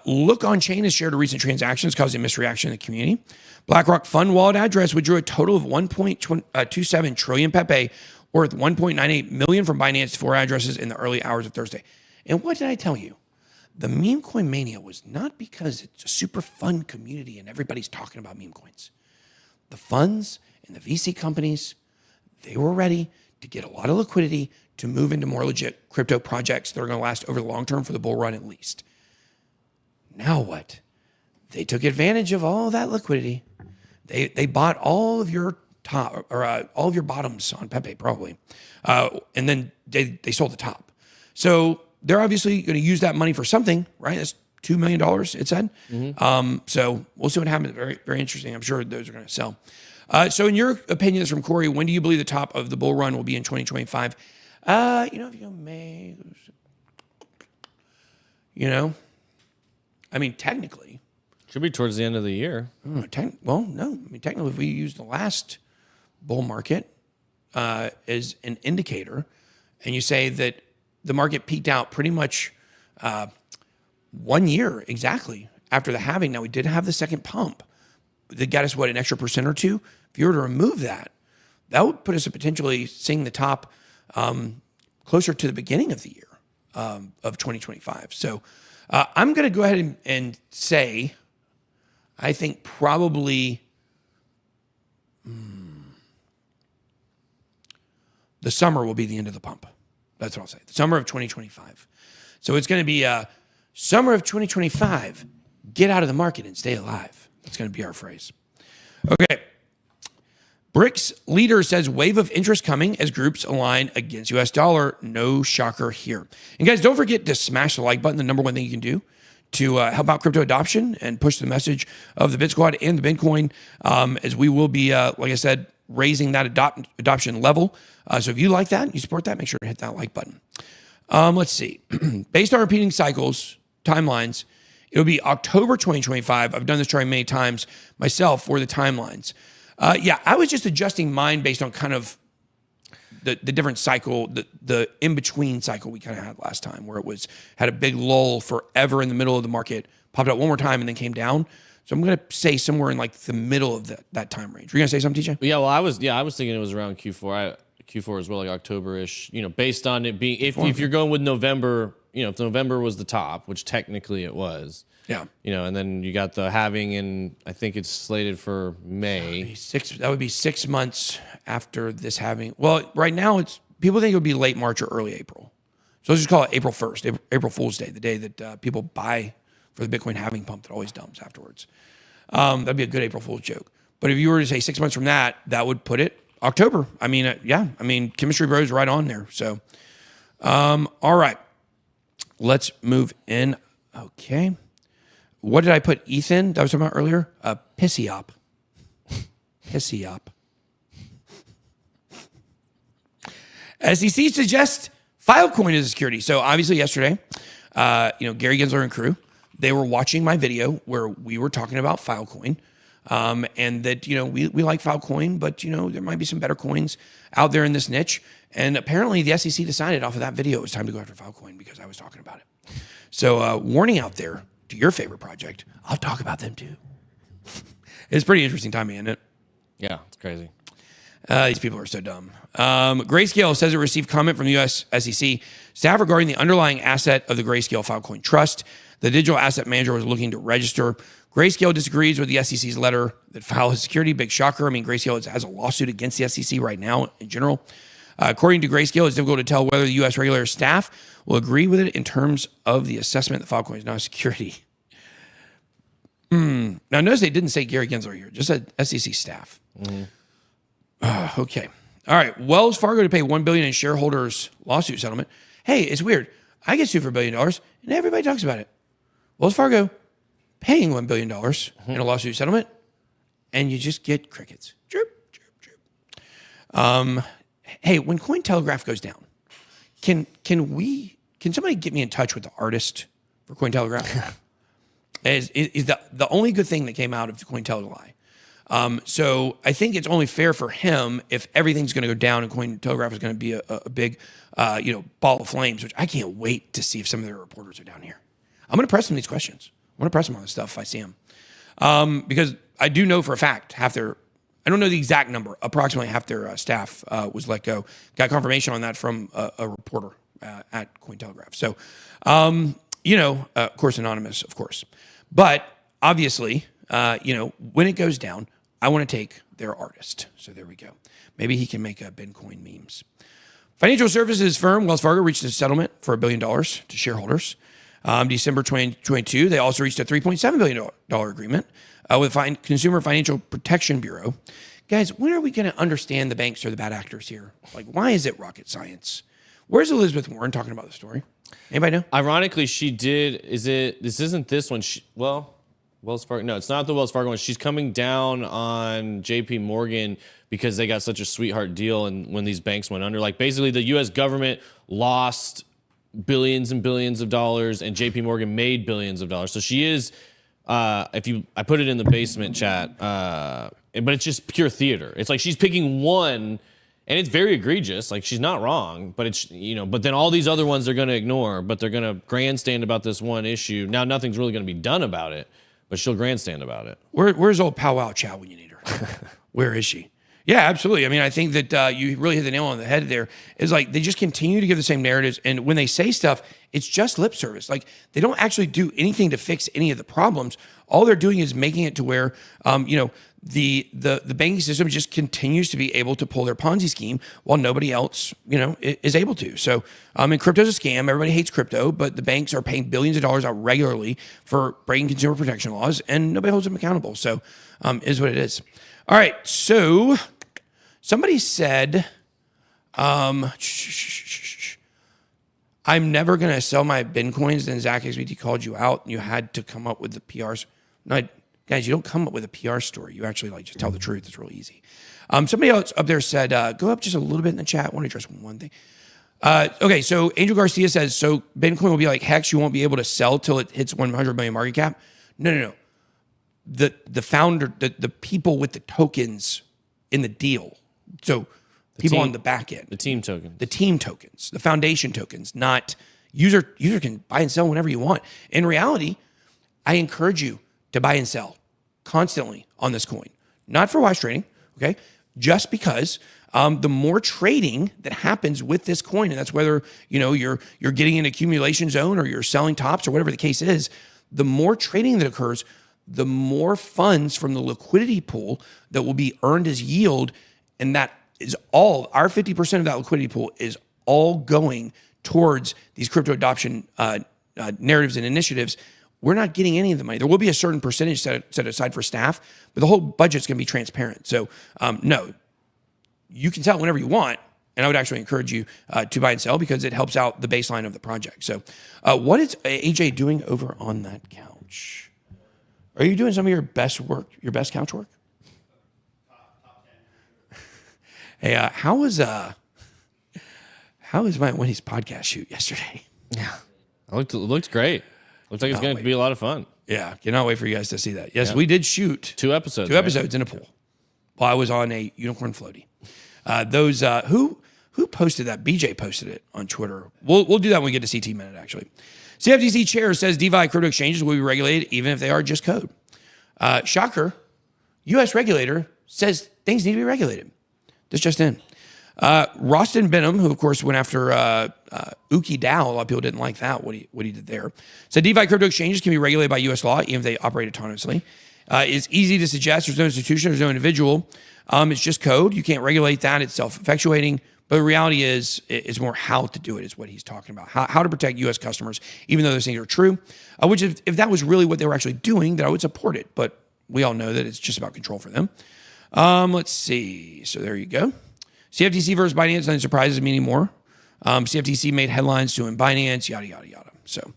Look on Chain has shared a recent transactions causing misreaction in the community. BlackRock Fund wallet address withdrew a total of 1.27 trillion Pepe, worth 1.98 million from Binance 4 addresses in the early hours of Thursday. And what did I tell you? The meme coin mania was not because it's a super fun community and everybody's talking about meme coins. The funds and the VC companies, they were ready to get a lot of liquidity to move into more legit crypto projects that are going to last over the long term for the bull run at least. Now what? They took advantage of all that liquidity. They bought all of your top or all of your bottoms on Pepe probably, and then they sold the top. So they're obviously going to use that money for something, right? That's $2 million, it said. So we'll see what happens. Very, very interesting. I'm sure those are going to sell. So in your opinion, this is from Corey, when do you believe the top of the bull run will be in 2025? If you go May, I mean, technically. Should be towards the end of the year. No. I mean, technically, if we use the last bull market as an indicator, and you say that the market peaked out pretty much 1 year exactly after the halving. Now, we did have the second pump that got us, an extra % or two? If you were to remove that, that would put us at potentially seeing the top closer to the beginning of the year of 2025. So I'm going to go ahead and say, I think probably the summer will be the end of the pump. That's what I'll say. The summer of 2025. So it's going to be summer of 2025. Get out of the market and stay alive. That's going to be our phrase. Okay. BRICS leader says wave of interest coming as groups align against US dollar. No shocker here. And guys, don't forget to smash the like button, the number one thing you can do to help out crypto adoption and push the message of the BitSquad and the Bitcoin, as we will be, like I said, raising that adoption level. So if you like that, you support that, make sure to hit that like button. Let's see. Based on repeating cycles, timelines, it'll be October 2025. I've done this chart many times myself for the timelines. I was just adjusting mine based on kind of the different cycle, the in-between cycle we kind of had last time, where it had a big lull forever in the middle of the market, popped up one more time and then came down. So I'm going to say somewhere in like the middle of that time range. Were you going to say something, TJ? Yeah, well, I was thinking it was around Q4. Q4 as well, like October-ish, based on it being, if you're going with November, if November was the top, which technically it was. Yeah. And then you got the halving, and I think it's slated for May. That would be 6 months after this halving. Well, right now people think it would be late March or early April. So let's just call it April 1st, April Fool's Day, the day that people buy for the Bitcoin halving pump that always dumps afterwards. That'd be a good April Fool's joke. But if you were to say 6 months from that, that would put it October. I mean, Chemistry Bros right on there. So, all right, let's move in. Okay. What did I put Ethan? That was talking about earlier. Pissy op. Pissy op. SEC suggests Filecoin as a security. So obviously yesterday, Gary Gensler and crew, they were watching my video where we were talking about Filecoin. And that, we like Filecoin, but, there might be some better coins out there in this niche. And apparently the SEC decided off of that video it was time to go after Filecoin because I was talking about it. So warning out there to your favorite project. I'll talk about them too. It's pretty interesting timing, isn't it? Yeah, it's crazy. These people are so dumb. Grayscale says it received comment from the U.S. SEC staff regarding the underlying asset of the Grayscale Filecoin Trust. The digital asset manager was looking to register. Grayscale disagrees with the SEC's letter that filed as security. Big shocker. I mean, Grayscale has a lawsuit against the SEC right now in general. According to Grayscale, it's difficult to tell whether the U.S. regulator staff will agree with it in terms of the assessment that Filecoin is not a security. Now, notice they didn't say Gary Gensler here, just said SEC staff. Okay. All right. Wells Fargo to pay $1 billion in shareholders' lawsuit settlement. Hey, it's weird. I get sued for $1 billion, and everybody talks about it. Wells Fargo paying $1 billion in a lawsuit settlement, and you just get crickets. Chirp, chirp, chirp. Hey, when Cointelegraph goes down, can somebody get me in touch with the artist for Cointelegraph? is the only good thing that came out of the Cointelegraph. So I think it's only fair for him if everything's going to go down and Cointelegraph is going to be a big, ball of flames, which I can't wait to see if some of their reporters are down here. I'm going to press them these questions. I'm going to press them on this stuff if I see them. Because I do know for a fact I don't know the exact number, approximately half their staff was let go. Got confirmation on that from a reporter at Cointelegraph. So, of course, anonymous, of course. But obviously, when it goes down, I want to take their artist. So there we go. Maybe he can make Bitcoin memes. Financial services firm Wells Fargo reached a settlement for $1 billion to shareholders. December 2022, they also reached a $3.7 billion agreement with the Consumer Financial Protection Bureau. Guys, when are we going to understand the banks are the bad actors here? Like, why is it rocket science? Where's Elizabeth Warren talking about the story? Anybody know? Ironically, she did. This isn't this one. Wells Fargo. No, it's not the Wells Fargo one. She's coming down on JP Morgan because they got such a sweetheart deal. And when these banks went under, like basically the U.S. government lost billions and billions of dollars and JP Morgan made billions of dollars. So she is, I put it in the basement chat, but it's just pure theater. It's like she's picking one and it's very egregious. Like she's not wrong, but it's, but then all these other ones they're going to ignore, but they're going to grandstand about this one issue. Now nothing's really going to be done about it, but she'll grandstand about it. Where's old Pow Wow Chow when you need her? Where is she? Yeah, absolutely. I mean, I think that you really hit the nail on the head there. Is like they just continue to give the same narratives, and when they say stuff, it's just lip service. Like they don't actually do anything to fix any of the problems. All they're doing is making it to where, the banking system just continues to be able to pull their Ponzi scheme while nobody else, is able to. So, and crypto's a scam. Everybody hates crypto, but the banks are paying billions of dollars out regularly for breaking consumer protection laws, and nobody holds them accountable. So, is what it is. All right. So, somebody said, I'm never going to sell my Bitcoins. Then Zach XBT called you out, and you had to come up with the PRs. No, guys, you don't come up with a PR story. You actually just tell the truth. It's really easy. Somebody else up there said, go up just a little bit in the chat. I want to address one thing. Okay, so Angel Garcia says, so Bitcoin will be like Hex. You won't be able to sell till it hits 100 million market cap. No. The founder, the people with the tokens in the deal. So people on the back end. The team tokens. The team tokens, the foundation tokens, not user can buy and sell whenever you want. In reality, I encourage you to buy and sell constantly on this coin. Not for watch trading, okay? Just because the more trading that happens with this coin, and that's whether you're getting an accumulation zone or you're selling tops or whatever the case is, the more trading that occurs, the more funds from the liquidity pool that will be earned as yield, and that is all our 50% of that liquidity pool is all going towards these crypto adoption narratives and initiatives. We're not getting any of the money. There will be a certain percentage set aside for staff, but the whole budget's going to be transparent. So, no, you can sell whenever you want, and I would actually encourage you to buy and sell because it helps out the baseline of the project. So, what is AJ doing over on that couch? Are you doing some of your best work, your best couch work? Top 10. Hey, how was my Wendy's podcast shoot yesterday? Yeah, it looked great. Looks like it's going to be a lot of fun. Yeah, cannot wait for you guys to see that. Yes, we did shoot 2 episodes. 2 episodes in a pool while I was on a unicorn floaty. Those who posted that? BJ posted it on Twitter. We'll do that when we get to CT Minute, actually. CFTC chair says DeFi crypto exchanges will be regulated even if they are just code. Shocker, U.S. regulator says things need to be regulated. This just in. Rostin Benham, who of course went after Uki DAO, a lot of people didn't like that, what he did there, said DeFi crypto exchanges can be regulated by U.S. law even if they operate autonomously. It's easy to suggest there's no institution, there's no individual. It's just code. You can't regulate that. It's self-effectuating. But the reality is, it's more how to do it is what he's talking about. How to protect U.S. customers, even though those things are true. Which if that was really what they were actually doing, then I would support it. But we all know that it's just about control for them. Let's see. So there you go. CFTC versus Binance doesn't surprise me anymore. CFTC made headlines doing Binance, yada, yada, yada. So,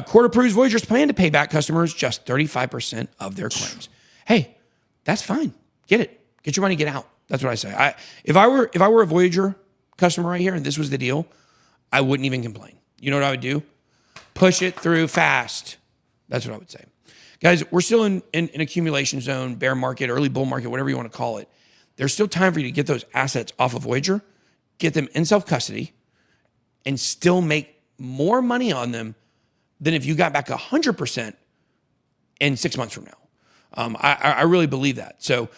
court approves Voyager's plan to pay back customers just 35% of their claims. Hey, that's fine. Get it. Get your money, get out. That's what I say. If I were a Voyager customer right here and this was the deal, I wouldn't even complain. You know what I would do? Push it through fast. That's what I would say. Guys, we're still in an accumulation zone, bear market, early bull market, whatever you want to call it. There's still time for you to get those assets off of Voyager, get them in self-custody, and still make more money on them than if you got back 100% in 6 months from now. I really believe that. So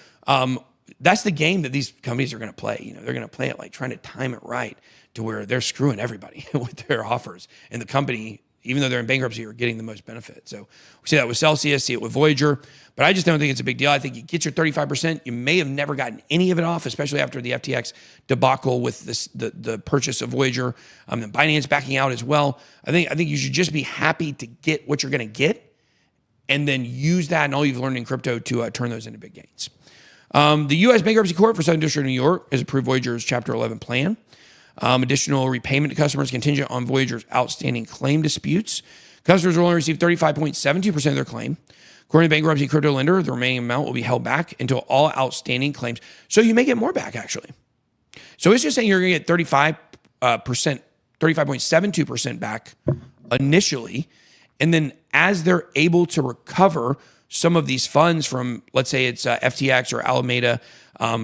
that's the game that these companies are going to play. They're going to play it like trying to time it right to where they're screwing everybody with their offers. And the company, even though they're in bankruptcy, are getting the most benefit. So we see that with Celsius, see it with Voyager, but I just don't think it's a big deal. I think you get your 35%. You may have never gotten any of it off, especially after the FTX debacle with the purchase of Voyager, and Binance backing out as well. I think you should just be happy to get what you're going to get, and then use that and all you've learned in crypto to turn those into big gains. The U.S. Bankruptcy Court for Southern District of New York has approved Voyager's Chapter 11 plan. Additional repayment to customers contingent on Voyager's outstanding claim disputes. Customers will only receive 35.72% of their claim. According to the bankruptcy crypto lender, the remaining amount will be held back until all outstanding claims. So you may get more back, actually. So it's just saying you're going to get 35.72% back initially. And then as they're able to recover some of these funds from, let's say it's FTX or Alameda,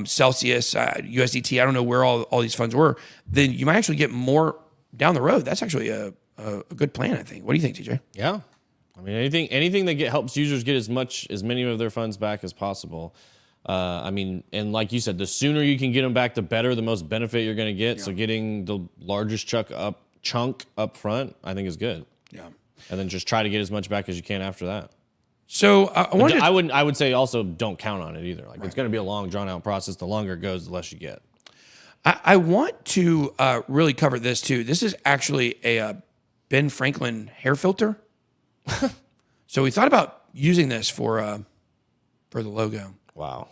Celsius, USDT, I don't know where all these funds were, then you might actually get more down the road. That's actually a good plan, I think. What do you think, TJ? Yeah. I mean, anything that helps users get as many of their funds back as possible. I mean, and like you said, the sooner you can get them back, the better, the most benefit you're going to get. Yeah. So getting the largest chunk up front, I think is good. Yeah. And then just try to get as much back as you can after that. So I would say also don't count on it either. Like, it's going to be a long, drawn out process. The longer it goes, the less you get. I want to really cover this too. This is actually a Ben Franklin hair filter. So we thought about using this for the logo. Wow.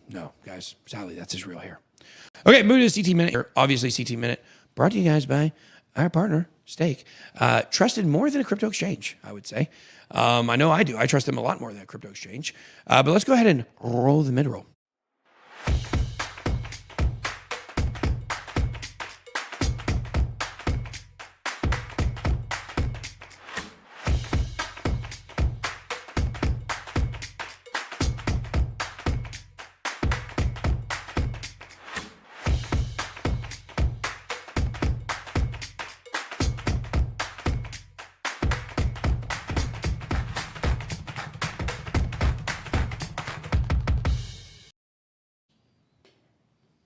No, guys, sadly, that's his real hair. Okay, moving to CT Minute here. Obviously, CT Minute brought to you guys by our partner, Stake. Trusted more than a crypto exchange, I would say. I know I do. I trust them a lot more than a crypto exchange. But let's go ahead and roll the mid-roll.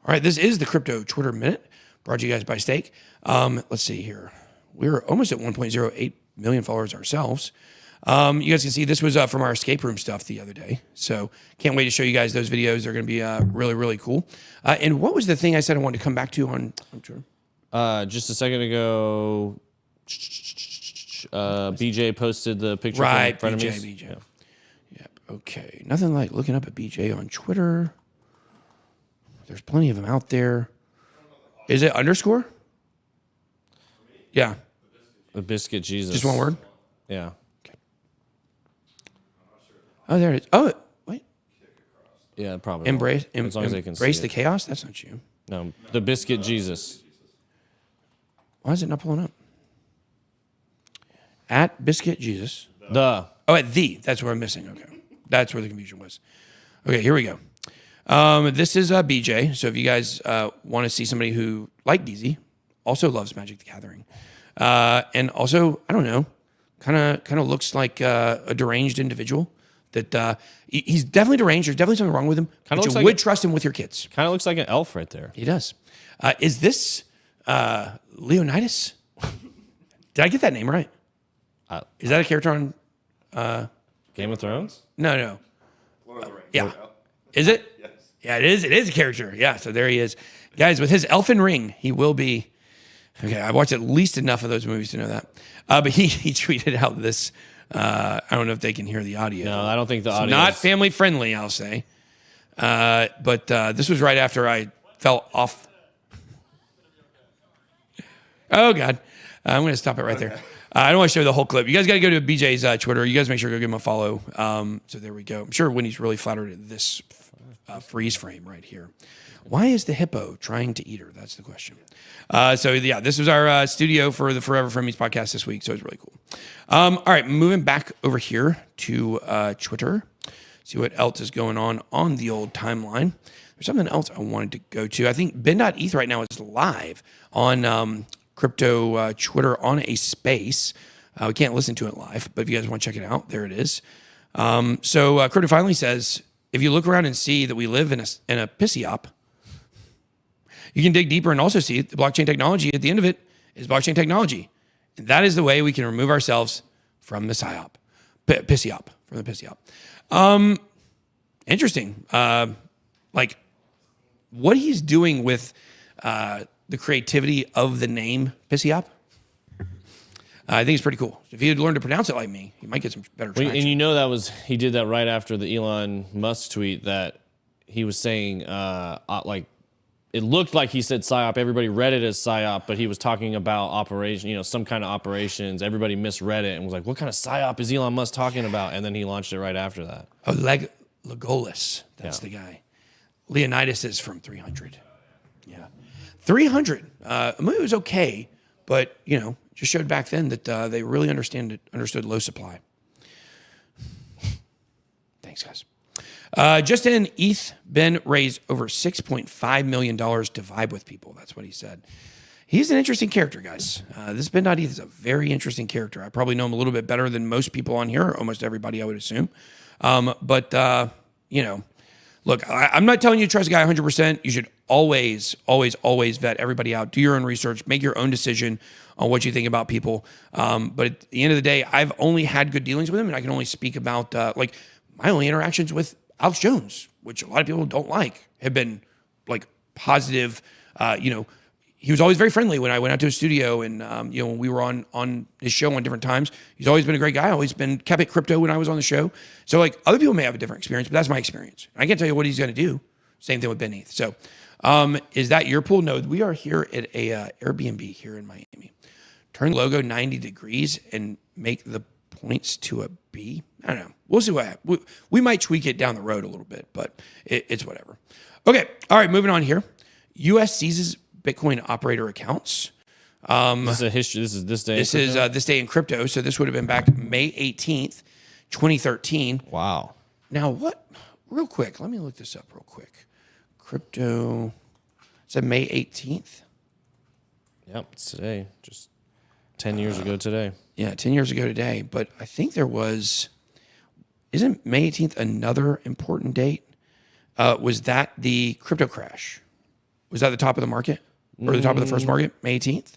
All right, this is the Crypto Twitter Minute, brought to you guys by Stake. Let's see here. We're almost at 1.08 million followers ourselves. You guys can see this was from our escape room stuff the other day. So can't wait to show you guys those videos. They're going to be really, really cool. And what was the thing I said I wanted to come back to on Twitter? Just a second ago, BJ posted the picture right, from BJ. Yeah. Yep. Okay. Nothing like looking up at BJ on Twitter. There's plenty of them out there. Is it underscore? Yeah. The Biscuit Jesus. Just one word? Yeah. Okay. Oh, there it is. Oh, wait. Yeah, probably. Embrace as long as they can see the it. chaos? That's not you. No, the Biscuit Jesus. Why is it not pulling up? At Biscuit Jesus. The. Oh, at the. That's where I'm missing. Okay. That's where the confusion was. Okay, here we go. This is BJ. So if you guys want to see somebody who, like DZ, also loves Magic the Gathering, and also, I don't know, kind of looks like a deranged individual. That he's definitely deranged. There's definitely something wrong with him. But you would trust him with your kids. Kind of looks like an elf right there. He does. Is this Leonidas? Did I get that name right? Is that a character on Game of Thrones? No. Lord of the Rings. Yeah. Is it? Yes. Yeah, it is. It is a character. Yeah, so there he is. Guys, with his elfin ring, he will be... Okay, I've watched at least enough of those movies to know that. But he tweeted out this... I don't know if they can hear the audio. No, I don't think the audio... Not family friendly, I'll say. But this was right after I fell off... Oh, God. I'm going to stop it right there. I don't want to show the whole clip. You guys got to go to BJ's Twitter. You guys make sure to go give him a follow. So there we go. I'm sure Winnie's really flattered at this freeze frame right here. Why is the hippo trying to eat her? That's the question. So yeah, this was our studio for the Forever Frenemies podcast this week. So it's really cool. All right, moving back over here to Twitter. See what else is going on the old timeline. There's something else I wanted to go to. I think Ben.eth right now is live on crypto Twitter on a space. We can't listen to it live, but if you guys want to check it out, there it is. So Crypto finally says, if you look around and see that we live in a pissy op, you can dig deeper and also see the blockchain technology at the end of it is blockchain technology. And that is the way we can remove ourselves from the psyop, pissyop, from the pissyop. Interesting. Like what he's doing with the creativity of the name pissyop. I think it's pretty cool. If he had learned to pronounce it like me, he might get some better traction. And you know he did that right after the Elon Musk tweet that he was saying like it looked like he said psyop. Everybody read it as psyop, but he was talking about operation, some kind of operations. Everybody misread it and was like, "What kind of psyop is Elon Musk talking about?" And then he launched it right after that. Oh, Legolas, that's the guy. Leonidas is from 300. Yeah, 300. The movie was okay, but just showed back then that they really understood low supply. Thanks, guys. Just in, ETH Ben raised over $6.5 million to vibe with people. That's what he said. He's an interesting character, guys. This Ben.ETH is a very interesting character. I probably know him a little bit better than most people on here, almost everybody, I would assume. But look, I'm not telling you to trust a guy 100%. You should always, always, always vet everybody out. Do your own research. Make your own decision on what you think about people. But at the end of the day, I've only had good dealings with him, and I can only speak about my only interactions with Alex Jones, which a lot of people don't like, have been like positive. He was always very friendly when I went out to his studio, and when we were on his show on different times. He's always been a great guy. Always been kept it crypto when I was on the show. So like other people may have a different experience, but that's my experience. I can't tell you what he's going to do. Same thing with Ben.ETH. So is that your pool? No, we are here at a Airbnb here in Miami. Turn the logo 90 degrees and make the points to a B. I don't know. We'll see what happens. We might tweak it down the road a little bit, but it's whatever. Okay. All right. Moving on here. U.S. seizes Bitcoin operator accounts. This is a history. This is this day. This is this day in crypto. So this would have been back May 18th, 2013. Wow. Now what? Real quick. Let me look this up real quick. Crypto. Is that May 18th? Yep. It's today. Just 10 years ago today. Yeah, 10 years ago today. But I think isn't May 18th another important date? Was that the crypto crash? Was that the top of the market? Or the top of the first market? May 18th?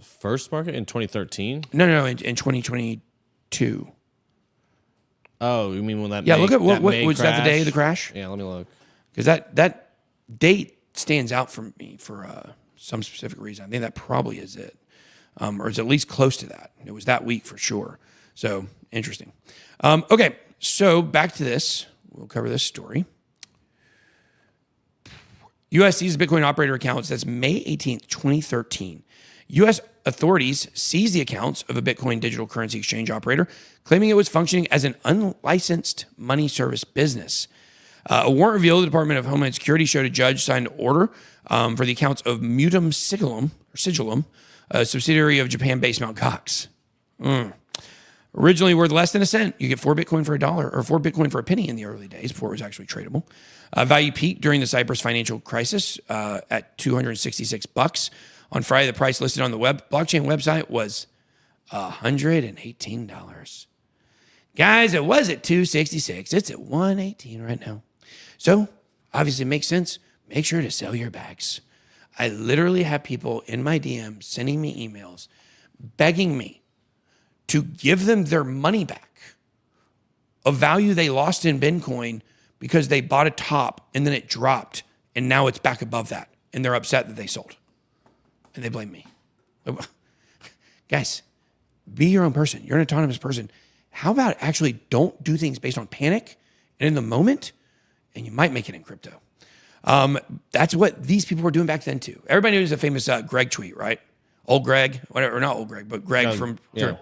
First market in 2013? No, in 2022. Oh, you mean when that? Yeah, May, look at what May was that the day of the crash? Yeah, let me look. Because that date stands out for me for some specific reason. I think that probably is it. Or it's at least close to that. It was that week for sure. So interesting. Okay, so back to this. We'll cover this story. U.S. seized Bitcoin operator accounts. That's May 18th, 2013. U.S. authorities seized the accounts of a Bitcoin digital currency exchange operator, claiming it was functioning as an unlicensed money service business. A warrant revealed the Department of Homeland Security showed a judge signed an order for the accounts of Mutum Sigillum, a subsidiary of Japan-based Mt. Gox. Originally worth less than a cent. You get 4 Bitcoin for $1 or 4 Bitcoin for a penny in the early days before it was actually tradable. Value peaked during the Cyprus financial crisis at $266. On Friday, the price listed on the blockchain website was $118. Guys, it was at $266. It's at $118 right now. So obviously it makes sense. Make sure to sell your bags. I literally have people in my DM sending me emails begging me to give them their money back, a value they lost in Bitcoin because they bought a top and then it dropped and now it's back above that and they're upset that they sold and they blame me. Guys, be your own person. You're an autonomous person. How about actually don't do things based on panic and in the moment, and you might make it in crypto. That's what these people were doing back then too. Everybody knows the famous Greg tweet, right? Old Greg, whatever, not old Greg, but Greg from... Yeah.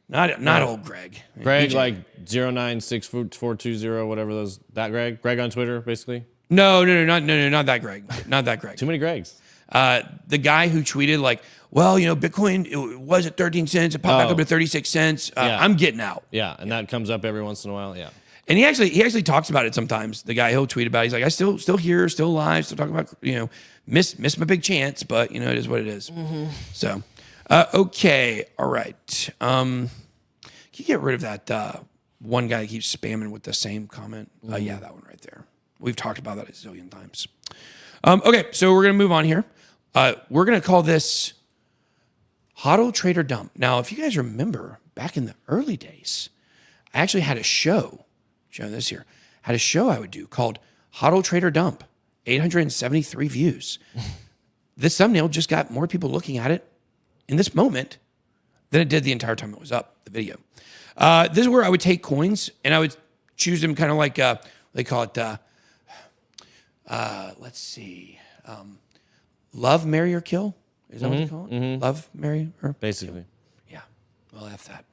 Not old Greg. Greg, DJ. like 0964420, whatever those. That Greg? Greg on Twitter, basically? No, not that Greg. Not that Greg. Too many Gregs. The guy who tweeted like, well, Bitcoin, it was at 13 cents. It popped back up to 36 cents. Yeah. I'm getting out. Yeah, and that comes up every once in a while, yeah. And he actually talks about it sometimes. The guy he'll tweet about it. He's like, I still here, still alive, still talking about, miss my big chance, but it is what it is. Mm-hmm. So, okay. All right. Can you get rid of that one guy that keeps spamming with the same comment? Yeah, that one right there. We've talked about that a zillion times. Okay, so we're going to move on here. We're going to call this HODL Trader Dump. Now, if you guys remember back in the early days, I actually had a show, showing this here, had a show I would do called HODL Trader Dump, 873 views. This thumbnail just got more people looking at it in this moment than it did the entire time it was up, the video. This is where I would take coins and I would choose them kind of like, they call it, let's see, love, marry, or kill. Is that what they call it? Love, marry, or Basically. yeah, well, F that.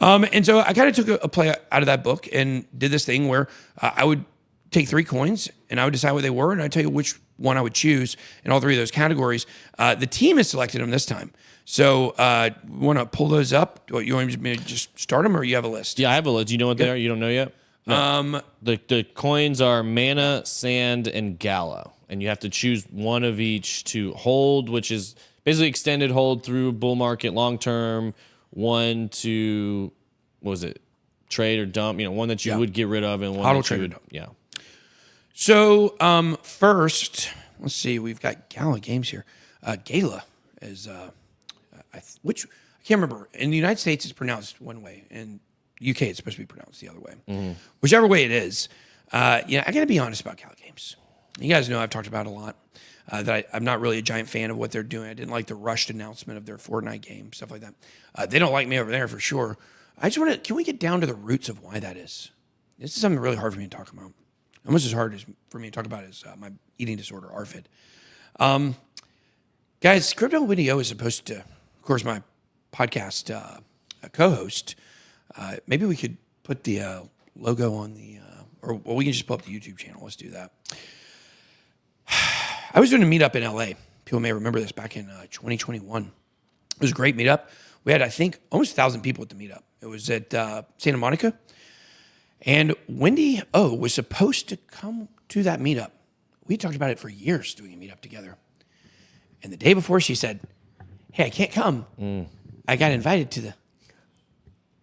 And so I kind of took a play out of that book and did this thing where I would take 3 coins and I would decide what they were and I'd tell you which one I would choose in all 3 of those categories. The team has selected them this time. So want to pull those up? You want me to just start them or you have a list? Yeah, I have a list. Do you know what they are? You don't know yet? No. The coins are Mana, Sand, and Gala. And you have to choose one of each to hold, which is basically extended hold through bull market long term. One to, what was it? Trade or dump, one that you would get rid of and one HODL that trade you or would, dump. yeah. So first, let's see, we've got Gala Games here. Gala is, which I can't remember. In the United States, it's pronounced one way. In the UK, it's supposed to be pronounced the other way. Whichever way it is, I got to be honest about Gala Games. You guys know I've talked about it a lot. That I'm not really a giant fan of what they're doing. I didn't like the rushed announcement of their Fortnite game, stuff like that. They don't like me over there for sure. I just want to, can we get down to the roots of why that is? This is something really hard for me to talk about. Almost as hard as for me to talk about as my eating disorder, ARFID. Guys, Crypto Video is supposed to, of course, my podcast co-host. Maybe we could put the logo on the, well, we can just pull up the YouTube channel. Let's do that. I was doing a meetup in LA. People may remember this back in 2021. It was a great meetup. We had, I think, almost 1,000 people at the meetup. It was at Santa Monica. And Wendy O was supposed to come to that meetup. We talked about it for years, doing a meetup together. And the day before, she said, hey, I can't come. I got invited to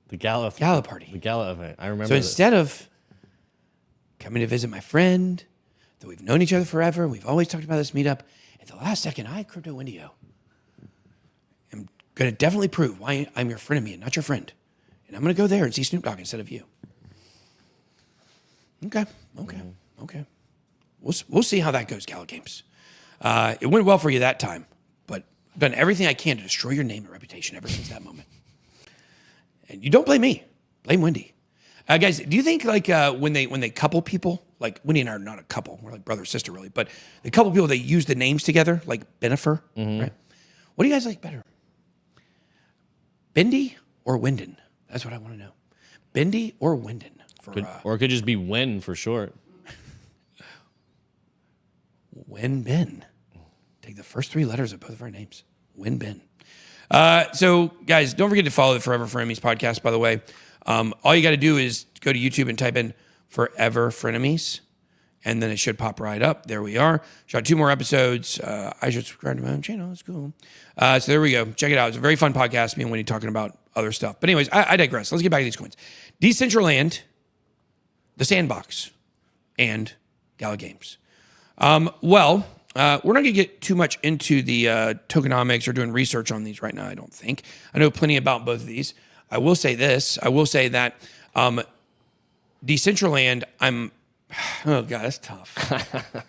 The Gala party. The Gala event. I remember So instead of coming to visit my friend, that we've known each other forever, we've always talked about this meetup, at the last second, I, Crypto Wendy O, am going to definitely prove why I'm your friend of me and not your friend. And I'm going to go there and see Snoop Dogg instead of you. Okay. We'll see how that goes, Gala Games. It went well for you that time, but I've done everything I can to destroy your name and reputation ever since that moment. And you don't blame me. Blame Wendy. Guys, do you think like when they couple people, like Wendy and I are not a couple, we're like brother and sister really, but the couple people, they use the names together, like Benifer, right? What do you guys like better? Bendy or Winden? That's what I want to know. Bendy or Winden? or it could just be Wen for short. Wen Ben. Take the first 3 letters of both of our names. Wen Ben. So, guys, don't forget to follow the Forever Frenemies podcast, by the way. All you got to do is go to YouTube and type in Forever Frenemies, and then it should pop right up. There we are. Shot 2 more episodes. I should subscribe to my own channel. It's cool. So there we go. Check it out. It's a very fun podcast, me and Wendy talking about other stuff. But anyways, I digress. Let's get back to these coins. Decentraland, The Sandbox, and Gala Games. We're not going to get too much into the tokenomics or doing research on these right now, I don't think. I know plenty about both of these. I will say this. I will say that Decentraland, oh, God, that's tough.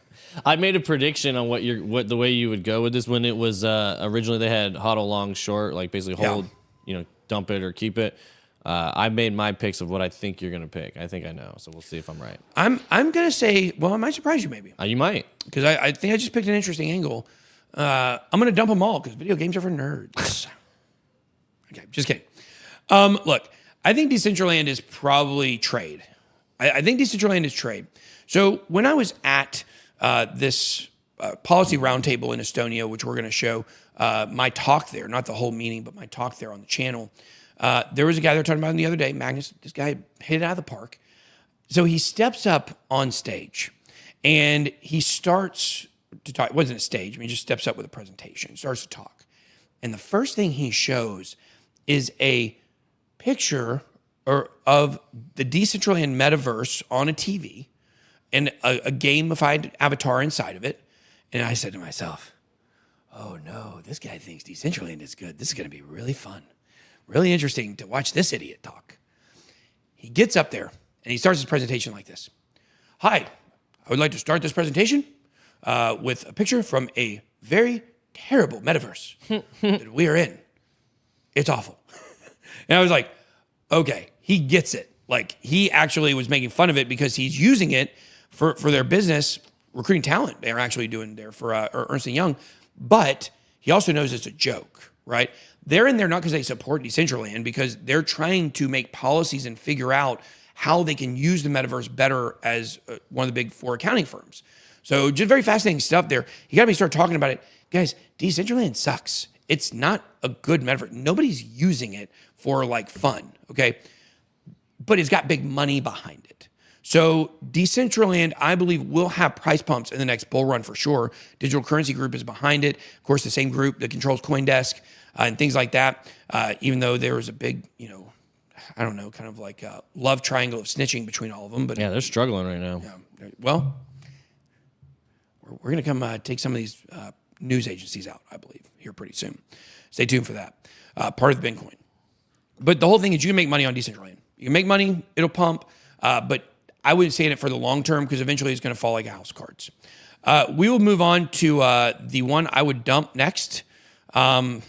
I made a prediction on what the way you would go with this when it was originally they had HODL long short, like basically hold, dump it or keep it. I made my picks of what I think you're gonna pick. I think I know, so we'll see if I'm right. I'm gonna say, well, I might surprise you maybe. You might, because I think I just picked an interesting angle. I'm gonna dump them all because video games are for nerds. Okay, just kidding. Look, I think Decentraland is probably trade. I think Decentraland is trade. So when I was at this policy roundtable in Estonia, which we're going to show my talk there, not the whole meeting, but my talk there on the channel, there was a guy they were talking about the other day, Magnus. This guy hit it out of the park. So he steps up on stage and he starts to talk. It wasn't a stage. I mean, he just steps up with a presentation, starts to talk. And the first thing he shows is a picture of the Decentraland metaverse on a TV and a gamified avatar inside of it. And I said to myself, oh no, this guy thinks Decentraland is good. This is going to be really fun, really interesting to watch this idiot talk. He gets up there and he starts his presentation like this. Hi, I would like to start this presentation with a picture from a very terrible metaverse that we are in. It's awful. And I was like, okay, he gets it. Like, he actually was making fun of it because he's using it for their business, recruiting talent. They're actually doing there for Ernst & Young. But he also knows it's a joke, right? They're in there not because they support Decentraland, because they're trying to make policies and figure out how they can use the metaverse better as one of the big four accounting firms. So just very fascinating stuff there. You got me start talking about it. Guys, Decentraland sucks. It's not a good metaverse. Nobody's using it for like fun, okay? But it's got big money behind it. So Decentraland, I believe, will have price pumps in the next bull run for sure. Digital Currency Group is behind it. Of course, the same group that controls CoinDesk and things like that. Even though there was a big, I don't know, kind of like a love triangle of snitching between all of them. But Yeah, they're struggling right now. yeah, well, we're going to come take some of these news agencies out, I believe, here pretty soon. Stay tuned for that. Part of the Bitcoin. But the whole thing is you can make money on Decentraland. You can make money, it'll pump, but I wouldn't say in it for the long term because eventually it's going to fall like a house of cards. We will move on to the one I would dump next. I'm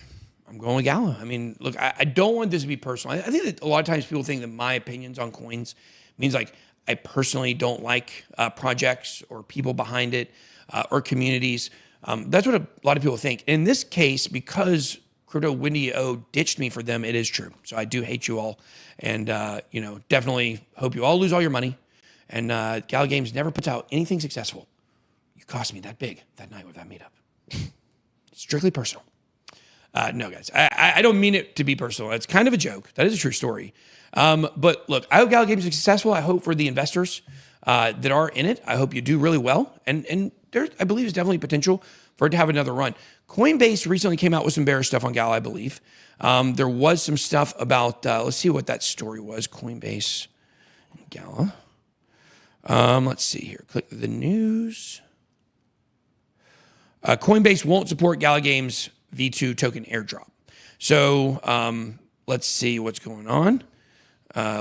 going with Gala. I mean, look, I don't want this to be personal. I think that a lot of times people think that my opinions on coins means like I personally don't like projects or people behind it or communities. That's what a lot of people think. In this case, because Crypto Windy O ditched me for them, it is true. So I do hate you all. And, definitely hope you all lose all your money. And Gala Games never puts out anything successful. You cost me that big that night with that meetup. Strictly personal. No, guys, I don't mean it to be personal. It's kind of a joke. That is a true story. But look, I hope Gala Games is successful. I hope for the investors that are in it, I hope you do really well. And there, I believe, is definitely potential for it to have another run. Coinbase recently came out with some bearish stuff on Gala, I believe. There was some stuff about, let's see what that story was, Coinbase and Gala. Let's see here. Click the news. Coinbase won't support Gala Games V2 token airdrop. So let's see what's going on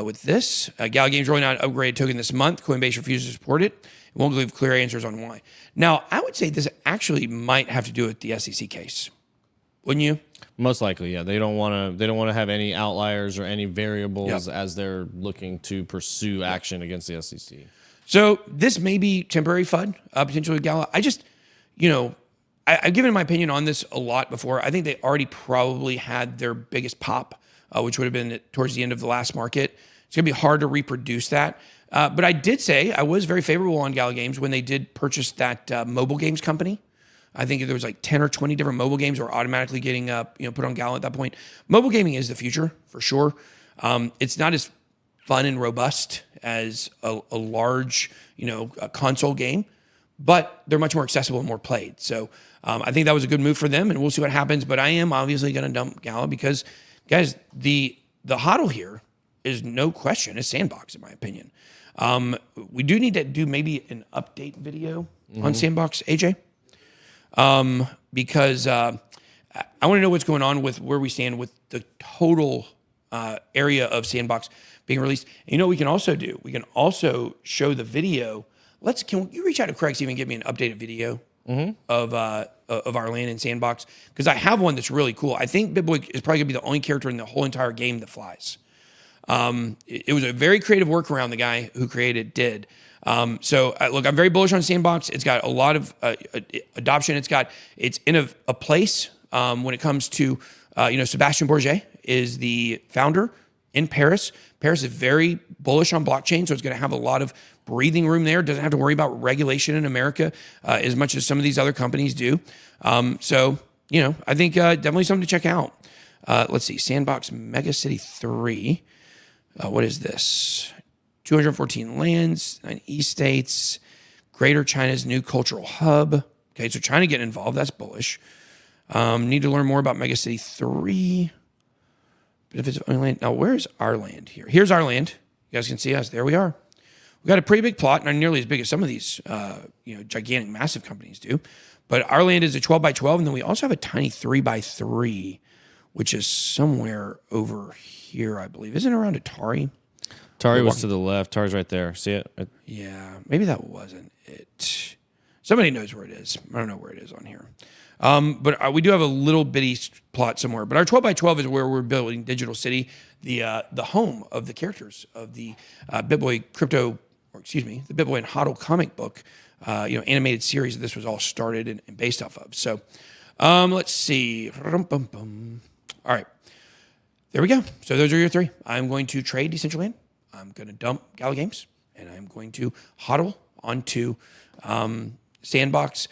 with this. Gala Games rolling out an upgraded token this month. Coinbase refuses to support it. It won't give clear answers on why. Now, I would say this actually might have to do with the SEC case. Wouldn't you? Most likely, yeah. They don't want to have any outliers or any variables as they're looking to pursue action against the SEC. So this may be temporary FUD, potentially Gala. I just, I've given my opinion on this a lot before. I think they already probably had their biggest pop, which would have been towards the end of the last market. It's going to be hard to reproduce that. But I did say I was very favorable on Gala Games when they did purchase that mobile games company. I think there was like 10 or 20 different mobile games were automatically getting put on Gala at that point. Mobile gaming is the future for sure. It's not as fun and robust as a large, a console game, but they're much more accessible and more played. So I think that was a good move for them, and we'll see what happens. But I am obviously going to dump Gala because, guys, the hodl here is no question. It's Sandbox, in my opinion. We do need to do maybe an update video on Sandbox, AJ. Because I want to know what's going on with where we stand with the total area of Sandbox being released. And you know what we can also do? We can also show the video. Can you reach out to Craig, see if he can get me an updated video of our land in Sandbox? Because I have one that's really cool. I think BitBoy is probably going to be the only character in the whole entire game that flies. It was a very creative workaround the guy who created did. Look, I'm very bullish on Sandbox. It's got a lot of adoption. It's in a place when it comes to, Sebastian Bourget is the founder in Paris. Paris is very bullish on blockchain, so it's going to have a lot of breathing room there. Doesn't have to worry about regulation in America as much as some of these other companies do. I think definitely something to check out. Let's see, Sandbox Mega City 3. What is this? 214 lands, 9 e-states, Greater China's new cultural hub. Okay, so China getting involved. That's bullish. Need to learn more about Mega City 3. But if it's only land, now where's our land here? Here's our land. You guys can see us. There we are. We got a pretty big plot, not nearly as big as some of these, gigantic, massive companies do. But our land is a 12 by 12, and then we also have a tiny 3 by 3, which is somewhere over here, I believe. Isn't it around Atari? Atari was to the left. Atari's right there. See it? Yeah, maybe that wasn't it. Somebody knows where it is. I don't know where it is on here. But we do have a little bitty plot somewhere. But our 12 by 12 is where we're building Digital City, the home of the characters of the BitBoy the BitBoy and HODL comic book, animated series that this was all started and based off of. So let's see. All right. There we go. So those are your 3. I'm going to trade Decentraland. I'm going to dump Gala Games. And I'm going to HODL onto Sandbox.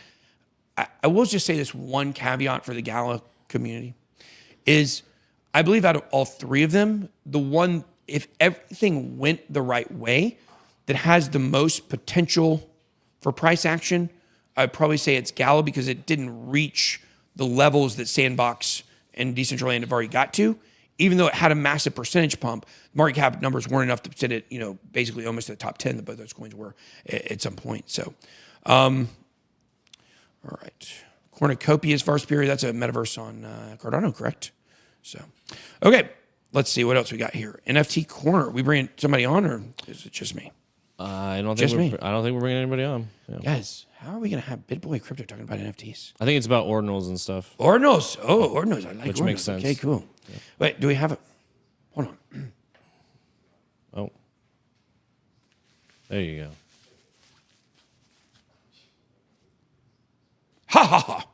I will just say this one caveat for the Gala community is I believe out of all 3 of them, the one, if everything went the right way, that has the most potential for price action, I'd probably say it's Gala because it didn't reach the levels that Sandbox and Decentraland have already got to. Even though it had a massive percentage pump, market cap numbers weren't enough to sit it, basically almost at the top 10 that both those coins were at some point. So, all right. Cornucopia's Farce Period, that's a metaverse on Cardano, correct? So, okay. Let's see what else we got here. NFT Corner. We bringing somebody on, or is it just me? I don't think we're bringing anybody on. Yeah. Guys, how are we going to have BitBoy Crypto talking about NFTs? I think it's about ordinals and stuff. Ordinals. Oh, ordinals. I like Which ordinals. makes sense. Okay, cool. Yeah. Wait, do we have it? Hold on. Oh. There you go. Ha ha ha.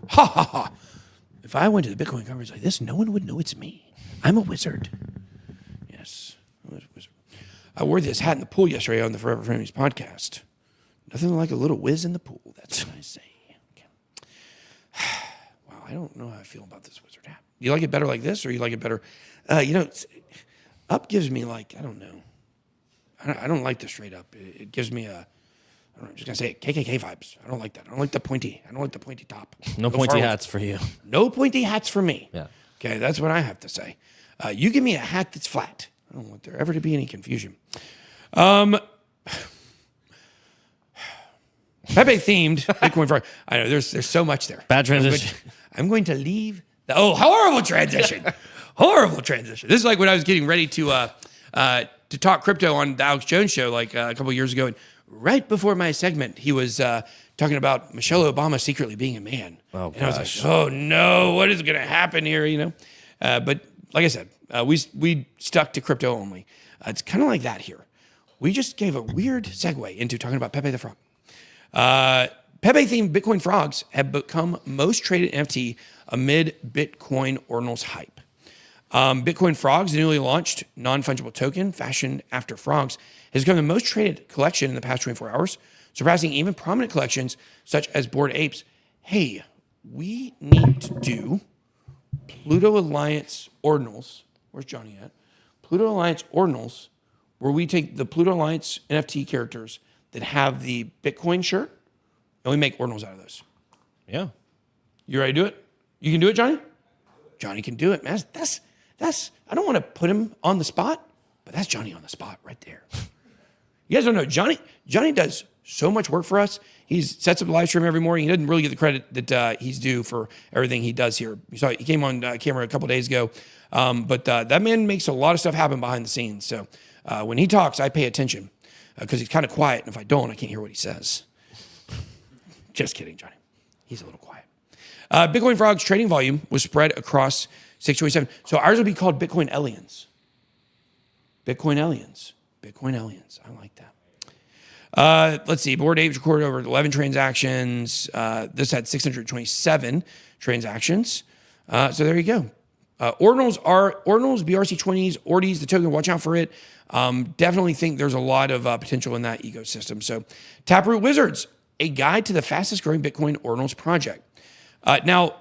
Ha ha ha. If I went to the Bitcoin conference like this, no one would know it's me. I'm a wizard. Yes, I'm a wizard. I wore this hat in the pool yesterday on the Forever Friendlies podcast. Nothing like a little whiz in the pool. That's what I say. Okay. Wow, I don't know how I feel about this wizard hat. Do you like it better like this, or you like it better? Up gives me like, I don't know. I don't like the straight up. It gives me I'm just gonna say it, KKK vibes. I don't like that. I don't like the pointy top. No pointy hats for you. No pointy hats for me. Yeah. Okay, that's what I have to say. You give me a hat that's flat. I don't want there ever to be any confusion. Pepe themed Bitcoin Frog. I know there's so much there. Bad transition. I'm going to leave. Horrible transition. Horrible transition. This is like when I was getting ready to talk crypto on the Alex Jones show like a couple of years ago. And right before my segment, he was talking about Michelle Obama secretly being a man. Oh, and I was like, oh no, what is going to happen here? But like I said, we stuck to crypto only. It's kind of like that here. We just gave a weird segue into talking about Pepe the Frog. Pepe-themed Bitcoin frogs have become most traded NFT amid Bitcoin ordinals hype. Bitcoin Frogs, the newly launched non-fungible token fashioned after frogs, has become the most traded collection in the past 24 hours, surpassing even prominent collections such as Bored Apes. Hey, we need to do Pluto Alliance ordinals. Where's Johnny at? Pluto Alliance ordinals, where we take the Pluto Alliance NFT characters that have the Bitcoin shirt, and we make ordinals out of those. Yeah. You ready to do it? You can do it, Johnny? Johnny can do it, man. That's I don't want to put him on the spot, but that's Johnny on the spot right there. You guys don't know, Johnny does so much work for us. He sets up a live stream every morning. He doesn't really get the credit that he's due for everything he does here. You saw he came on camera a couple days ago, but that man makes a lot of stuff happen behind the scenes. So when he talks, I pay attention because he's kind of quiet, and if I don't, I can't hear what he says. Just kidding, Johnny. He's a little quiet. Bitcoin Frog's trading volume was spread across 627. So ours will be called Bitcoin Aliens. Bitcoin Aliens. Bitcoin Aliens. I like that. Let's see. Bored Apes recorded over 11 transactions. This had 627 transactions. So there you go. Ordinals, BRC20s, Ordies, the token, watch out for it. Definitely think there's a lot of potential in that ecosystem. So Taproot Wizards, a guide to the fastest growing Bitcoin Ordinals project. Now,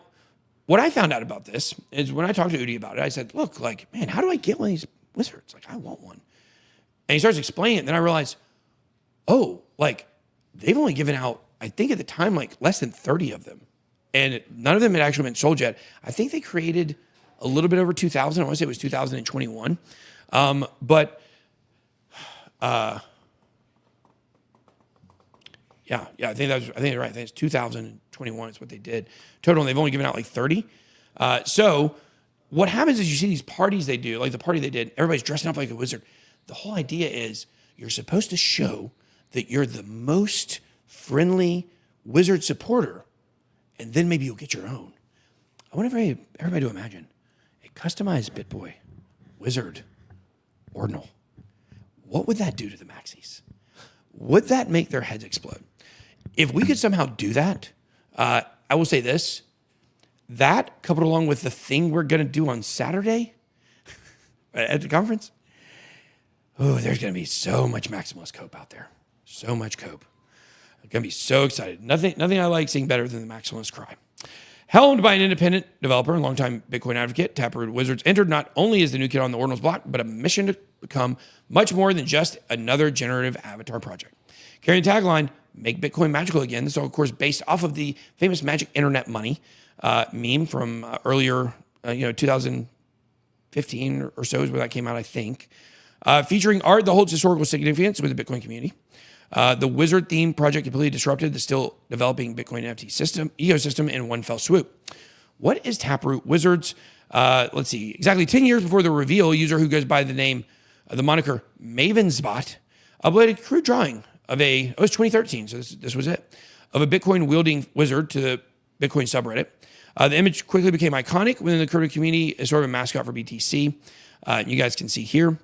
what I found out about this is when I talked to Udi about it, I said, look, like, man, how do I get one of these wizards? Like, I want one. And he starts explaining it, and then I realized, oh, like, they've only given out, I think at the time, like, less than 30 of them. And none of them had actually been sold yet. I think they created a little bit over 2,000. I want to say it was 2021. Yeah. I think they're right. I think it's 2021 is what they did total, and they've only given out like 30. So what happens is you see these parties they do, like the party they did, everybody's dressing up like a wizard. The whole idea is you're supposed to show that you're the most friendly wizard supporter, and then maybe you'll get your own. I want everybody to imagine a customized BitBoy wizard ordinal. What would that do to the maxis? Would that make their heads explode? If we could somehow do that, I will say this, that coupled along with the thing we're going to do on Saturday at the conference, oh, there's going to be so much maximalist cope out there. So much cope. I'm going to be so excited. Nothing I like seeing better than the maximalist cry. Helmed by an independent developer and longtime Bitcoin advocate, Taproot Wizards entered not only as the new kid on the Ordinals block, but a mission to become much more than just another generative avatar project. Carrying the tagline, make Bitcoin magical again. This is all, of course, based off of the famous magic internet money meme from earlier, 2015 or so is where that came out, I think. Featuring art that holds historical significance with the Bitcoin community. The wizard theme project completely disrupted the still developing Bitcoin NFT ecosystem in one fell swoop. What is Taproot Wizards? Let's see. Exactly 10 years before the reveal, a user who goes by the name, the moniker MavensBot, uploaded a crude drawing of it was 2013, so this was it, of a Bitcoin wielding wizard to the Bitcoin subreddit. The image quickly became iconic within the crypto community as sort of a mascot for BTC. You guys can see here.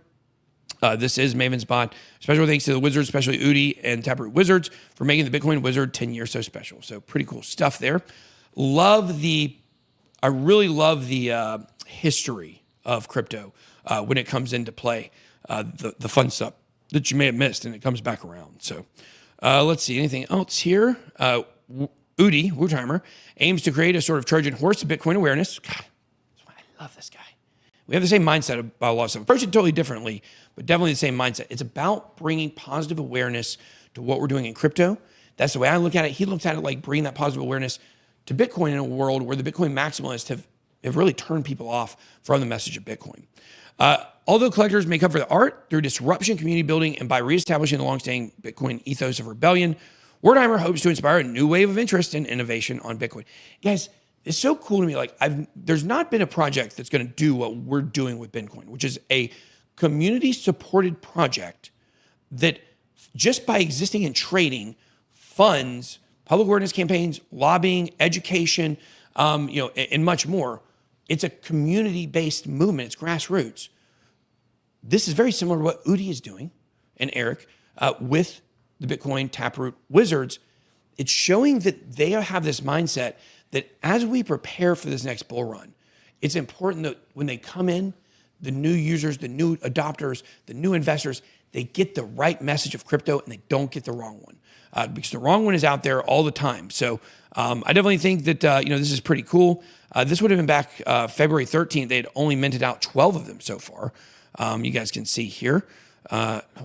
This is MavensBot. Special thanks to the Wizards, especially Udi and Taproot Wizards, for making the Bitcoin Wizard 10 years so special. So pretty cool stuff there. I really love the history of crypto when it comes into play. The fun stuff that you may have missed, and it comes back around. So let's see, anything else here? Udi, Wertheimer, aims to create a sort of Trojan horse of Bitcoin awareness. God, that's why I love this guy. We have the same mindset about a lot of stuff. Approach it totally differently, but definitely the same mindset. It's about bringing positive awareness to what we're doing in crypto. That's the way I look at it. He looks at it like bringing that positive awareness to Bitcoin in a world where the Bitcoin maximalists have really turned people off from the message of Bitcoin. Although collectors make up for the art through disruption, community building, and by reestablishing the longstanding Bitcoin ethos of rebellion, Wertheimer hopes to inspire a new wave of interest and innovation on Bitcoin. Guys, it's so cool to me. Like, there's not been a project that's going to do what we're doing with Bitcoin, which is a community-supported project that just by existing and trading funds public awareness campaigns, lobbying, education, and much more. It's a community-based movement. It's grassroots. This is very similar to what Udi is doing and Eric with the Bitcoin Taproot Wizards. It's showing that they have this mindset that as we prepare for this next bull run, it's important that when they come in, the new users, the new adopters, the new investors, they get the right message of crypto and they don't get the wrong one. Because the wrong one is out there all the time. So I definitely think that this is pretty cool. This would have been back February 13th. They had only minted out 12 of them so far. You guys can see here.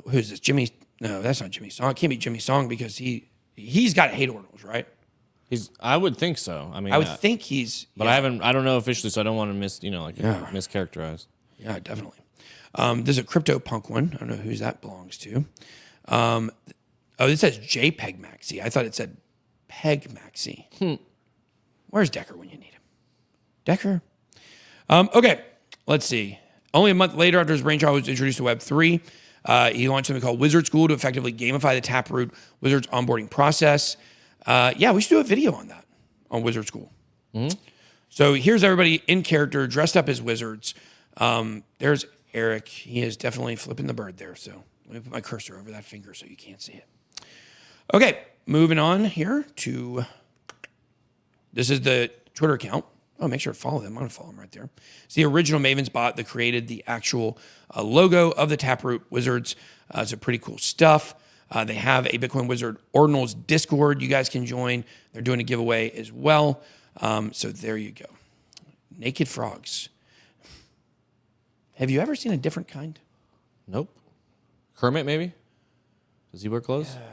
Who's this? Jimmy? No, that's not Jimmy Song. It can't be Jimmy Song because he's got hate ordinals, right? I would think so. I mean, I would think he's. But I don't know officially, so I don't want to mischaracterize. Yeah, definitely. There's a CryptoPunk one. I don't know whose that belongs to. It says JPEG Maxi. I thought it said Peg Maxi. Where's Decker when you need him? Decker? Okay, let's see. Only a month later after his brainchild was introduced to Web3, he launched something called Wizard School to effectively gamify the Taproot Wizards onboarding process. We should do a video on that, on Wizard School. Mm-hmm. So here's everybody in character, dressed up as wizards. There's Eric. He is definitely flipping the bird there. So let me put my cursor over that finger so you can't see it. Okay, moving on here to, this is the Twitter account. Oh, make sure to follow them. I'm going to follow them right there. It's the original MavensBot that created the actual logo of the Taproot Wizards. It's a pretty cool stuff. They have a Bitcoin Wizard Ordinals Discord you guys can join. They're doing a giveaway as well. So there you go. Naked frogs. Have you ever seen a different kind? Nope. Kermit, maybe? Does he wear clothes? Yeah.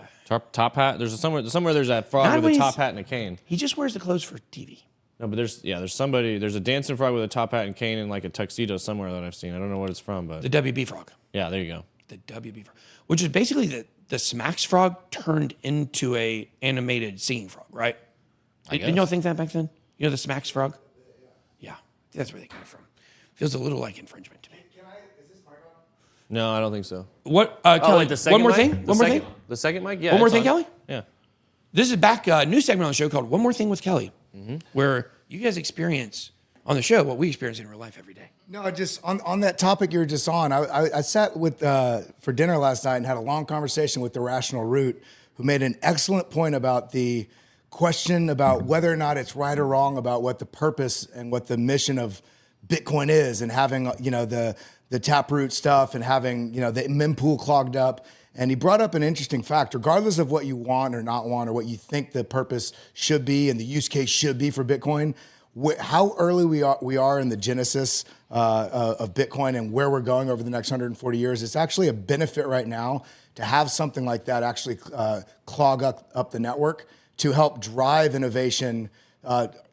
Top hat? There's somewhere there's that frog with a top hat and a cane. He just wears the clothes for TV. No, but there's a dancing frog with a top hat and cane and like a tuxedo somewhere that I've seen. I don't know what it's from, but the WB frog. Yeah, there you go. The WB frog, which is basically the Smacks frog turned into a animated singing frog, right? Didn't y'all think that back then? You know the Smacks frog? Yeah, that's where they got it from. Feels a little like infringement to me. No, I don't think so. What, Kelly? Wait, the second one more mic? thing. One more thing. The second mic. Yeah. One more it's thing, on. Kelly. Yeah. This is back new segment on the show called "One More Thing with Kelly," where you guys experience on the show what we experience in real life every day. No, just on that topic you were just on, I sat with for dinner last night and had a long conversation with the Rational Root, who made an excellent point about the question about whether or not it's right or wrong about what the purpose and what the mission of Bitcoin is, and having the Taproot stuff and having the mempool clogged up. And he brought up an interesting fact: regardless of what you want or not want, or what you think the purpose should be and the use case should be for Bitcoin, how early we are in the genesis of Bitcoin and where we're going over the next 140 years, it's actually a benefit right now to have something like that actually clog up the network to help drive innovation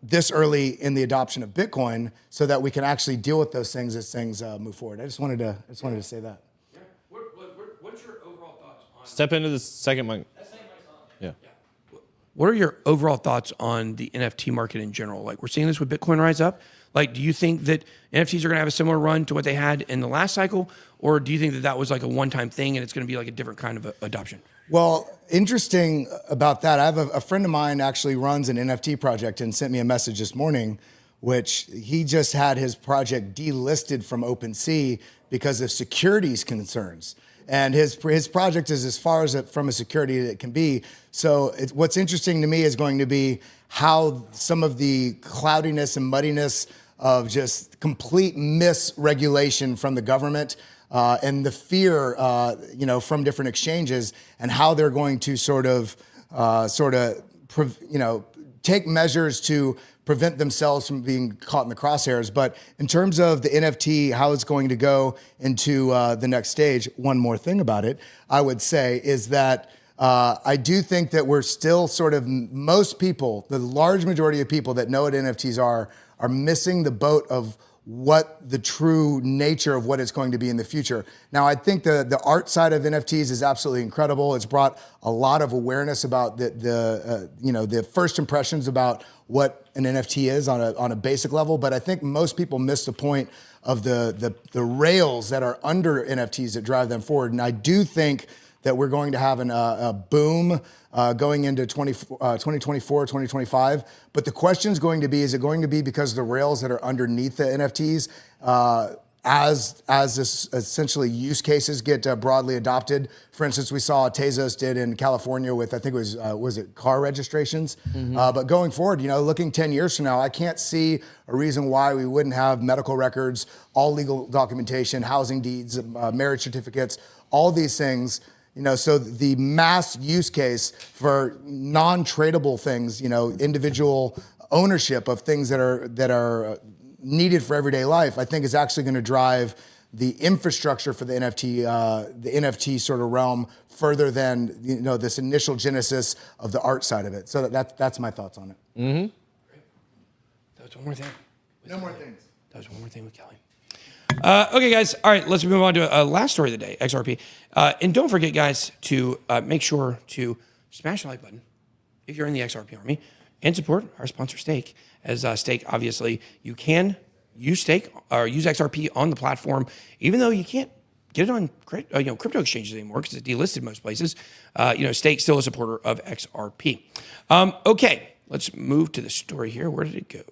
this early in the adoption of Bitcoin, so that we can actually deal with those things as things move forward. I just wanted to say that. What's your overall thoughts on? Step into the second mic. Yeah. What are your overall thoughts on the NFT market in general? Like, we're seeing this with Bitcoin rise up. Like, do you think that NFTs are going to have a similar run to what they had in the last cycle? Or do you think that that was like a one-time thing and it's going to be like a different kind of adoption? Well, interesting about that. I have a friend of mine actually runs an NFT project and sent me a message this morning, which he just had his project delisted from OpenSea because of securities concerns. And his project is as far as from a security that it can be. So what's interesting to me is going to be how some of the cloudiness and muddiness of just complete misregulation from the government and the fear, from different exchanges, and how they're going to take measures to prevent themselves from being caught in the crosshairs. But in terms of the NFT, how it's going to go into the next stage, one more thing about it, I would say, is that I do think that we're still most people, the large majority of people that know what NFTs are missing the boat of what the true nature of what it's going to be in the future. Now, I think the art side of NFTs is absolutely incredible. It's brought a lot of awareness about the first impressions about what an NFT is on a basic level. But I think most people miss the point of the rails that are under NFTs that drive them forward. And I do think that we're going to have a boom going into 2024, 2025. But the question is going to be, is it going to be because of the rails that are underneath the NFTs as this essentially use cases get broadly adopted? For instance, we saw Tezos did in California with, I think it was it car registrations? But going forward, looking 10 years from now, I can't see a reason why we wouldn't have medical records, all legal documentation, housing deeds, marriage certificates, all these things. So the mass use case for non-tradable things, individual ownership of things that are needed for everyday life, I think is actually going to drive the infrastructure for the NFT sort of realm further than this initial genesis of the art side of it. So that's my thoughts on it. Mm-hmm. Great. That was one more thing. No more things. That was one more thing with Kelly. Okay, guys. All right, let's move on to a last story of the day, XRP. And don't forget, guys, to make sure to smash the like button if you're in the XRP army and support our sponsor, Stake. As Stake, obviously, you can use Stake or use XRP on the platform, even though you can't get it on crypto exchanges anymore because it's delisted most places. Stake still a supporter of XRP. Okay, let's move to the story here. Where did it go?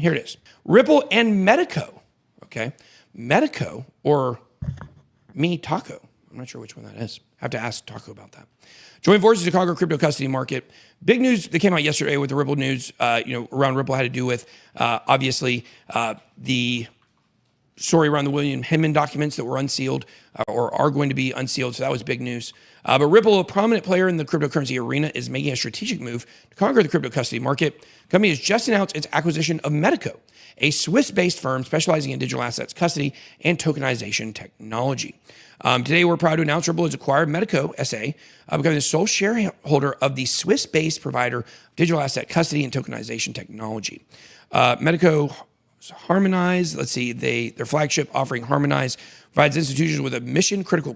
Here it is. Ripple and Medico. Okay. Medico or Me Taco. I'm not sure which one that is. I have to ask Taco about that. Join forces to conquer crypto custody market. Big news that came out yesterday with the Ripple news, around Ripple had to do with, obviously, the story around the William Hinman documents that were unsealed or are going to be unsealed. So that was big news. But Ripple, a prominent player in the cryptocurrency arena, is making a strategic move to conquer the crypto custody market. The company has just announced its acquisition of Medico, a Swiss-based firm specializing in digital assets custody and tokenization technology. Today, we're proud to announce Ripple has acquired Medico SA, becoming the sole shareholder of the Swiss-based provider of digital asset custody and tokenization technology. Medico Harmonize, their flagship offering Harmonize, provides institutions with a mission-critical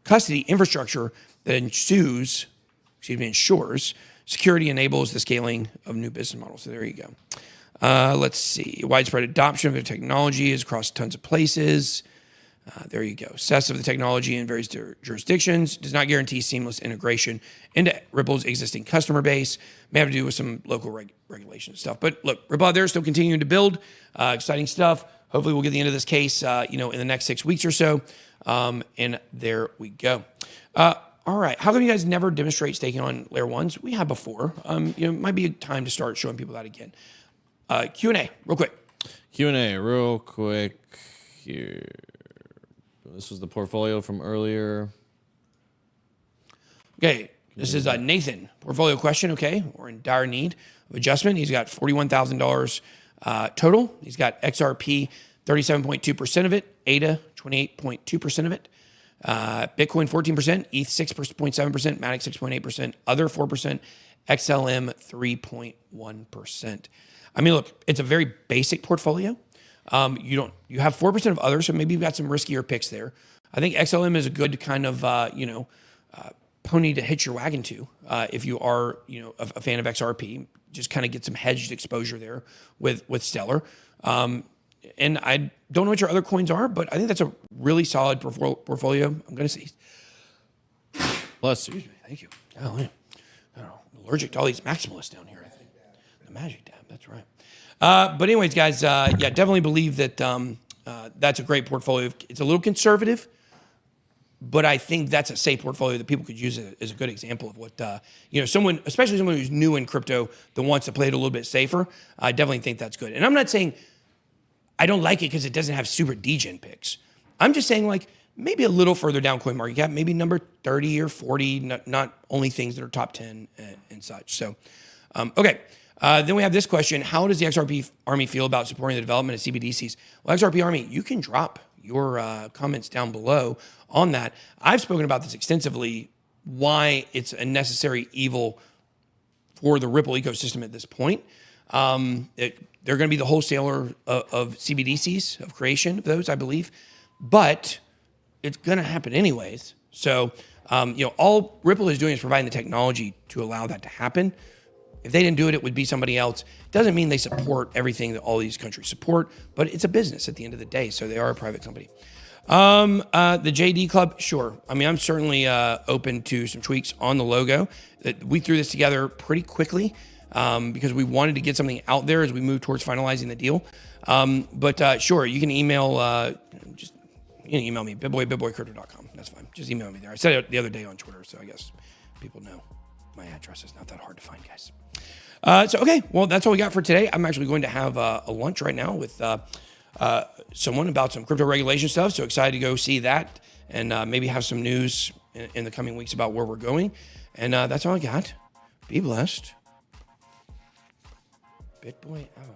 custody infrastructure that ensures security, enables the scaling of new business models. So there you go. Let's see. Widespread adoption of the technology is across tons of places. There you go. Success of the technology in various jurisdictions does not guarantee seamless integration into Ripple's existing customer base. May have to do with some local regulation stuff. But look, Ripple out there is still continuing to build. Exciting stuff. Hopefully we'll get the end of this case, in the next 6 weeks or so. And there we go. All right. How come you guys never demonstrate staking on layer ones? We have before. It might be a time to start showing people that again. Q&A, real quick. Q&A, real quick here. This was the portfolio from earlier. Okay, this is Nathan. Portfolio question, okay. We're in dire need of adjustment. He's got $41,000 total. He's got XRP, 37.2% of it. ADA, 28.2% of it. Bitcoin, 14%. ETH, 6.7%. Matic, 6.8%. Other, 4%. XLM, 3.1%. I mean, look, it's a very basic portfolio. You have 4% of others, so maybe you've got some riskier picks there. I think XLM is a good kind of, pony to hitch your wagon to if you are, a fan of XRP. Just kind of get some hedged exposure there with Stellar. And I don't know what your other coins are, but I think that's a really solid portfolio. I'm going to say. Plus, Excuse me. Thank you. Golly. I don't know. I'm allergic to all these maximalists down here, I think. The magic dab, that's right. But anyways, guys, definitely believe that that's a great portfolio. It's a little conservative, but I think that's a safe portfolio that people could use as a good example of what, someone, especially someone who's new in crypto that wants to play it a little bit safer. I definitely think that's good. And I'm not saying I don't like it because it doesn't have super degen picks. I'm just saying maybe a little further down CoinMarketCap, maybe number 30 or 40, not only things that are top 10 and such. So, okay. Then we have this question. How does the XRP Army feel about supporting the development of CBDCs? Well, XRP Army, you can drop your comments down below on that. I've spoken about this extensively, why it's a necessary evil for the Ripple ecosystem at this point. They're going to be the wholesaler of CBDCs, of creation of those, I believe. But it's going to happen anyways. So, all Ripple is doing is providing the technology to allow that to happen. If they didn't do it, it would be somebody else. Doesn't mean they support everything that all these countries support, but it's a business at the end of the day, so they are a private company. The JD Club, sure. I mean, I'm certainly open to some tweaks on the logo. We threw this together pretty quickly because we wanted to get something out there as we move towards finalizing the deal. But sure, you can email email me, bitboycrypto.com. That's fine. Just email me there. I said it the other day on Twitter, so I guess people know my address is not that hard to find, guys. Okay, well, that's all we got for today. I'm actually going to have a lunch right now with someone about some crypto regulation stuff. So excited to go see that and maybe have some news in the coming weeks about where we're going. And that's all I got. Be blessed. BitBoy out.